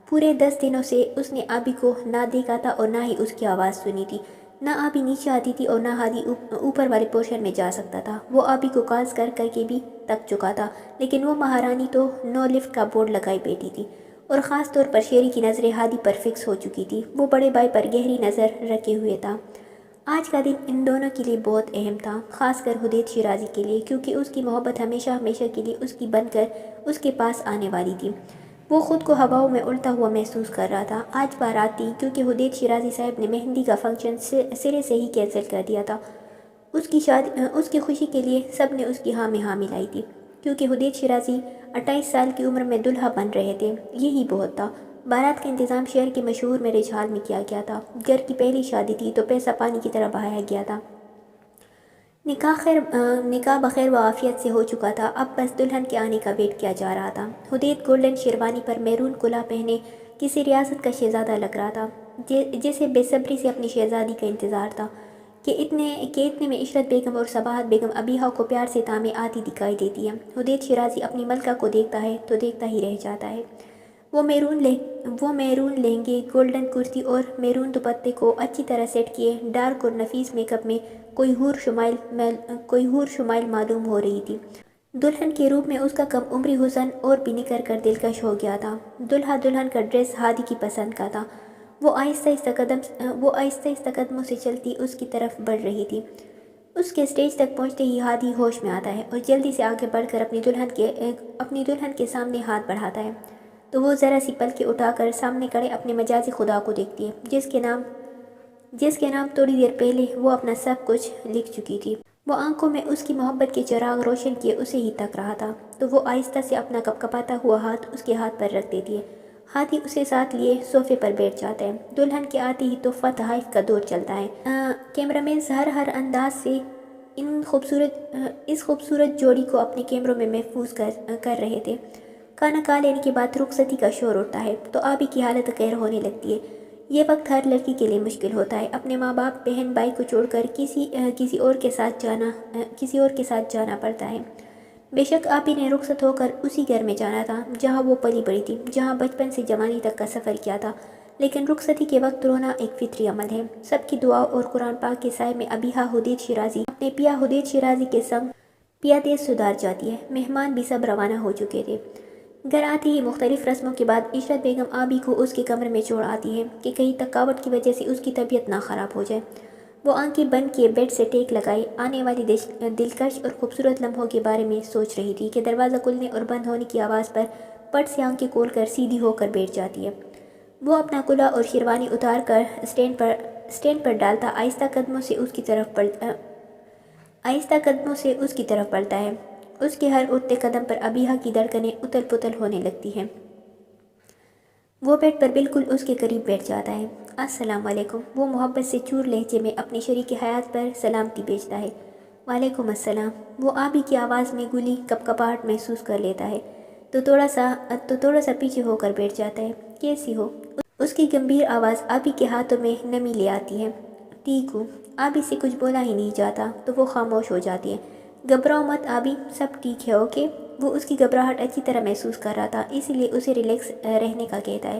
پورے 10 دنوں سے اس نے آبی کو نہ دیکھا تھا اور نہ ہی اس کی آواز سنی تھی۔ نہ آبی نیچے آتی تھی اور نہ ہادی اوپر والے پورشن میں جا سکتا تھا۔ وہ آبی کو کالز کر کر کے بھی تک چکا تھا لیکن وہ مہارانی تو نو لفٹ کا بورڈ لگائی بیٹھی تھی اور خاص طور پر شیری کی نظریں ہادی پر فکس ہو چکی تھی۔ وہ بڑے بھائی پر گہری نظر رکھے ہوئے تھا۔ آج کا دن ان دونوں کے لیے بہت اہم تھا، خاص کر حدید شیرازی کے لیے، کیونکہ اس کی محبت ہمیشہ ہمیشہ کے لیے اس کی بن کر اس کے پاس آنے والی تھی۔ وہ خود کو ہواؤں میں اڑتا ہوا محسوس کر رہا تھا۔ آج بارات تھی کیونکہ حدید شیرازی صاحب نے مہندی کا فنکشن سرے سے ہی کینسل کر دیا تھا۔ اس کی خوشی کے لیے سب نے اس کی ہاں میں ہاں ملائی تھی کیونکہ حدید شیرازی 28 سال کی عمر میں دلہا بن رہے تھے، یہی بہت تھا۔ بارات کا انتظام شہر کے مشہور میرج ہال میں کیا گیا تھا۔ گھر کی پہلی شادی تھی تو پیسہ پانی کی طرح بہایا گیا تھا۔ نکاح بخیر و عافیت سے ہو چکا تھا، اب بس دلہن کے آنے کا ویٹ کیا جا رہا تھا۔ حدید گولڈن شیروانی پر میرون کلہا پہنے کسی ریاست کا شہزادہ لگ رہا تھا، جیسے بے صبری سے اپنی شہزادی کا انتظار تھا کہ اتنے میں عشرت بیگم اور صباحت بیگم ابیہا کو پیار سے تامے آتی دکھائی دیتی ہے۔ حدید شیرازی اپنی ملکہ کو دیکھتا ہے تو دیکھتا ہی رہ جاتا ہے۔ وہ میرون لہنگے، گولڈن کرتی اور میرون دوپٹے کو اچھی طرح سیٹ کیے ڈارک اور نفیس میک اپ میں کوئی حور شمائل معلوم ہو رہی تھی۔ دلہن کے روپ میں اس کا کم عمری حسن اور بھی نکھر کر دلکش ہو گیا تھا۔ دلہن کا ڈریس ہادی کی پسند کا تھا۔ وہ آہستہ آہستہ قدموں سے چلتی اس کی طرف بڑھ رہی تھی۔ اس کے سٹیج تک پہنچتے ہی ہادی ہوش میں آتا ہے اور جلدی سے آگے بڑھ کر اپنی دلہن کے سامنے ہاتھ بڑھاتا ہے تو وہ ذرا سی پلکیں اٹھا کر سامنے کھڑے اپنے مجازی خدا کو دیکھتی ہے جس کے نام تھوڑی دیر پہلے وہ اپنا سب کچھ لکھ چکی تھی۔ وہ آنکھوں میں اس کی محبت کے چراغ روشن کیے اسے ہی تک رہا تھا تو وہ آہستہ سے اپنا کپکپاتا ہوا ہاتھ اس کے ہاتھ پر رکھ دیتی ہے۔ ہادی اسے ساتھ لیے صوفے پر بیٹھ جاتا ہے۔ دلہن کے آتے ہی تحفہ تحائف کا دور چلتا ہے۔ کیمرامین ہر انداز سے اس خوبصورت جوڑی کو اپنے کیمروں میں محفوظ کر رہے تھے۔ کھانا کھا لینے کے بعد رخصتی کا شور اٹھتا ہے تو آبی کی حالت قہر ہونے لگتی ہے۔ یہ وقت ہر لڑکی کے لیے مشکل ہوتا ہے، اپنے ماں باپ بہن بھائی کو چھوڑ کر کسی اور کے ساتھ جانا پڑتا ہے۔ بے شک آبی نے رخصت ہو کر اسی گھر میں جانا تھا جہاں وہ پلی بڑی تھی، جہاں بچپن سے جوانی تک کا سفر کیا تھا، لیکن رخصتی کے وقت رونا ایک فطری عمل ہے۔ سب کی دعا اور قرآن پاک کے سائے میں ابیہا حدید شیرازی اپنے پیا حدید شیرازی کے سنگ پیادے سدھار جاتی ہے۔ مہمان بھی سب روانہ ہو چکے تھے۔ گھر آتے ہی مختلف رسموں کے بعد عشرت بیگم آبی کو اس کے کمرے میں چھوڑ آتی ہے کہ کہیں تھکاوٹ کی وجہ سے اس کی طبیعت نہ خراب ہو جائے۔ وہ آنکھیں بند کیے بیڈ سے ٹیک لگائے آنے والی دلکش اور خوبصورت لمحوں کے بارے میں سوچ رہی تھی کہ دروازہ کھلنے اور بند ہونے کی آواز پر پٹ سے آنکھیں کھول کر سیدھی ہو کر بیٹھ جاتی ہے۔ وہ اپنا کلہا اور شیروانی اتار کر اسٹینڈ پر ڈالتا آہستہ قدموں سے اس کی طرف بڑھتا ہے۔ اس کے ہر اٹھتے قدم پر ابیہا کی دھڑکنیں اتل پتل ہونے لگتی ہیں۔ وہ بیڈ پر بالکل اس کے قریب بیٹھ جاتا ہے۔ السلام علیکم، وہ محبت سے چور لہجے میں اپنی شریک حیات پر سلامتی بھیجتا ہے۔ وعلیکم السلام۔ وہ آبی کی آواز میں گلی کپکپاہٹ محسوس کر لیتا ہے تو تھوڑا سا پیچھے ہو کر بیٹھ جاتا ہے۔ کیسی ہو؟ اس کی گمبھیر آواز آبی کے ہاتھوں میں نمی لے آتی ہے۔ ٹھیک ہوں۔ آبی سے کچھ بولا ہی نہیں جاتا تو وہ خاموش ہو جاتی ہے۔ گھبراؤ مت آبی، سب ٹھیک ہے اوکے؟ وہ اس کی گھبراہٹ اچھی طرح محسوس کر رہا تھا، اسی لیے اسے ریلیکس رہنے کا کہتا ہے۔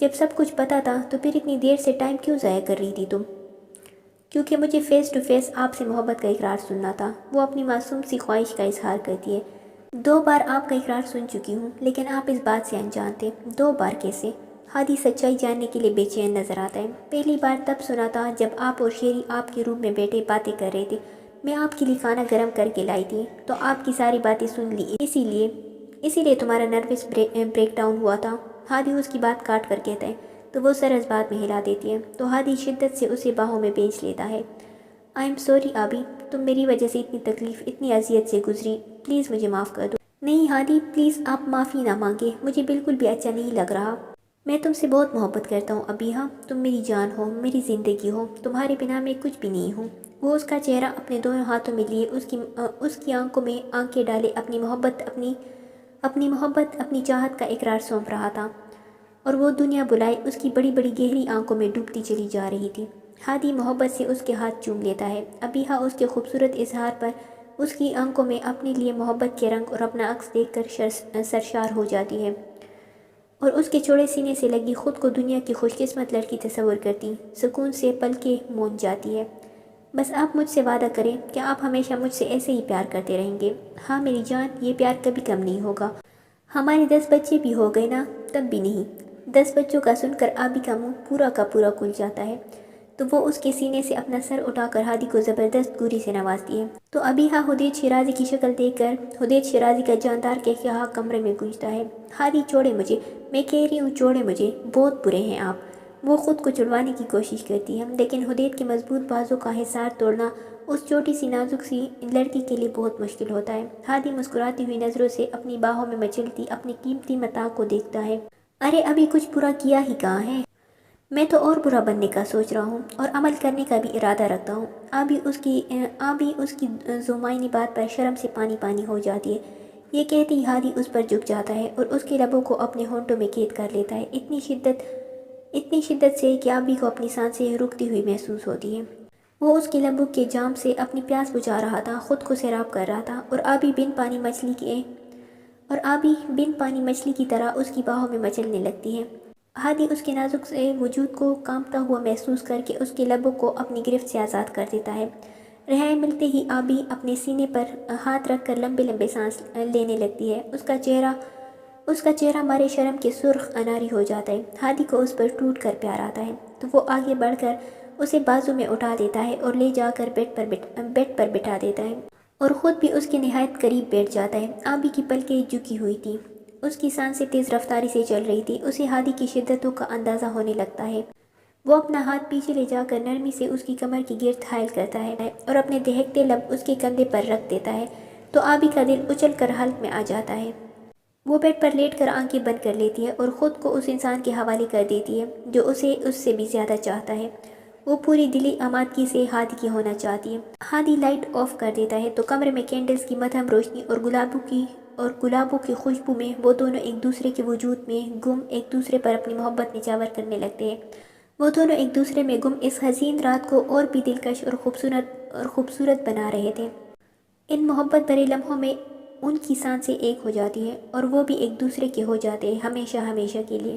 جب سب کچھ پتہ تھا تو پھر اتنی دیر سے ٹائم کیوں ضائع کر رہی تھی تم؟ کیونکہ مجھے فیس ٹو فیس آپ سے محبت کا اقرار سننا تھا، وہ اپنی معصوم سی خواہش کا اظہار کرتی ہے۔ 2 بار آپ کا اقرار سن چکی ہوں، لیکن آپ اس بات سے انجان تھے۔ 2 بار کیسے؟ ہادی سچائی جاننے کے لیے بے چین نظر آتا ہے۔ پہلی بار تب سنا تھا جب آپ اور شیری آپ کے روم میں بیٹھے باتیں کر رہے تھے، میں آپ کے لیے کھانا گرم کر کے لائی تھی تو آپ کی ساری باتیں سن لی، اسی لیے تمہارا نروس بریک ڈاؤن ہوا تھا۔ ہادی اس کی بات کاٹ کر کہتا ہے تو وہ سر اس بات میں ہلا دیتی ہے تو ہادی شدت سے اسے باہوں میں بھیج لیتا ہے۔ آئی ایم سوری آبی، تم میری وجہ سے اتنی تکلیف اتنی اذیت سے گزری، پلیز مجھے معاف کر دو۔ نہیں ہادی پلیز، آپ معافی نہ مانگے، مجھے بالکل بھی اچھا نہیں لگ رہا۔ میں تم سے بہت محبت کرتا ہوں ابیہا، تم میری جان ہو، میری زندگی ہو، تمہارے بنا میں کچھ بھی نہیں ہوں۔ وہ اس کا چہرہ اپنے دونوں ہاتھوں میں لیے اس کی آنکھوں میں آنکھیں ڈالے اپنی محبت اپنی چاہت کا اقرار سونپ رہا تھا، اور وہ دنیا بلائے اس کی بڑی بڑی گہری آنکھوں میں ڈوبتی چلی جا رہی تھی۔ ہادی محبت سے اس کے ہاتھ چوم لیتا ہے۔ ابیہا اس کے خوبصورت اظہار پر اس کی آنکھوں میں اپنے لیے محبت کے رنگ اور اپنا عکس دیکھ کر سرشار ہو جاتی ہے، اور اس کے چوڑے سینے سے لگی خود کو دنیا کی خوش قسمت لڑکی تصور کرتی سکون سے پلکیں مون جاتی ہے۔ بس آپ مجھ سے وعدہ کریں کہ آپ ہمیشہ مجھ سے ایسے ہی پیار کرتے رہیں گے۔ ہاں میری جان، یہ پیار کبھی کم نہیں ہوگا۔ ہمارے 10 بچے بھی ہو گئے نا، تب بھی نہیں۔ 10 بچوں کا سن کر آبی کا منہ پورا کا پورا کھل جاتا ہے تو وہ اس کے سینے سے اپنا سر اٹھا کر ہادی کو زبردست گوری سے نوازتی ہے تو ابیہا حدید شیرازی کی شکل دیکھ کر حدید شیرازی کا جاندار کہا کمرے میں گونجتا ہے۔ ہادی چھوڑے مجھے، میں کہہ رہی ہوں چھوڑے مجھے، بہت برے ہیں آپ۔ وہ خود کو چھڑوانے کی کوشش کرتی ہے، لیکن حدید کے مضبوط بازو کا حصار توڑنا اس چھوٹی سی نازک سی لڑکی کے لیے بہت مشکل ہوتا ہے۔ ہادی مسکراتی ہوئی نظروں سے اپنی باہوں میں مچلتی اپنی قیمتی متاع کو دیکھتا ہے۔ ارے ابھی کچھ برا کیا ہی کہاں ہے، میں تو اور برا بننے کا سوچ رہا ہوں اور عمل کرنے کا بھی ارادہ رکھتا ہوں۔ آبی اس کی زمائنی بات پر شرم سے پانی پانی ہو جاتی ہے۔ یہ کہتی ہادی اس پر جھک جاتا ہے اور اس کے لبوں کو اپنے ہونٹوں میں قید کر لیتا ہے، اتنی شدت سے کہ آبی کو اپنی سانسیں رکتی ہوئی محسوس ہوتی ہیں۔ وہ اس کے لبوں کے جام سے اپنی پیاس بجھا رہا تھا، خود کو سیراب کر رہا تھا، اور آبی بن پانی مچھلی کی طرح اس کی باہوں میں مچلنے لگتی ہے۔ ہادی اس کے نازک سے وجود کو کانپتا ہوا محسوس کر کے اس کے لبوں کو اپنی گرفت سے آزاد کر دیتا ہے۔ رہائی ملتے ہی آبی اپنے سینے پر ہاتھ رکھ کر لمبے لمبے سانس لینے لگتی ہے۔ اس کا چہرہ مارے شرم کے سرخ اناری ہو جاتا ہے۔ ہادی کو اس پر ٹوٹ کر پیار آتا ہے تو وہ آگے بڑھ کر اسے بازو میں اٹھا دیتا ہے اور لے جا کر بیڈ پر بٹھا دیتا ہے اور خود بھی اس کے نہایت قریب بیٹھ جاتا ہے۔ آبی کی پلکیں جھکی ہوئی تھی، اس کی سانسیں تیز رفتاری سے چل رہی تھی، اسے ہادی کی شدتوں کا اندازہ ہونے لگتا ہے۔ وہ اپنا ہاتھ پیچھے لے جا کر نرمی سے اس کی کمر کی گرد حائل کرتا ہے اور اپنے دہکتے لب اس کے کندھے پر رکھ دیتا ہے تو آبی کا دل اچھل کر حلق میں آ جاتا ہے۔ وہ بیڈ پر لیٹ کر آنکھیں بند کر لیتی ہے اور خود کو اس انسان کے حوالے کر دیتی ہے جو اسے اس سے بھی زیادہ چاہتا ہے۔ وہ پوری دلی آمادگی سے ہادی کی ہونا چاہتی ہے۔ ہادی لائٹ آف کر دیتا ہے تو کمرے میں کینڈلز کی مدھم روشنی اور گلابوں کی خوشبو میں وہ دونوں ایک دوسرے کے وجود میں گم ایک دوسرے پر اپنی محبت نچھاور کرنے لگتے ہیں۔ وہ دونوں ایک دوسرے میں گم اس حزین رات کو اور بھی دلکش اور خوبصورت بنا رہے تھے۔ ان محبت بھرے لمحوں میں ان کی سانسیں ایک ہو جاتی ہیں اور وہ بھی ایک دوسرے کے ہو جاتے ہیں ہمیشہ ہمیشہ کے لیے۔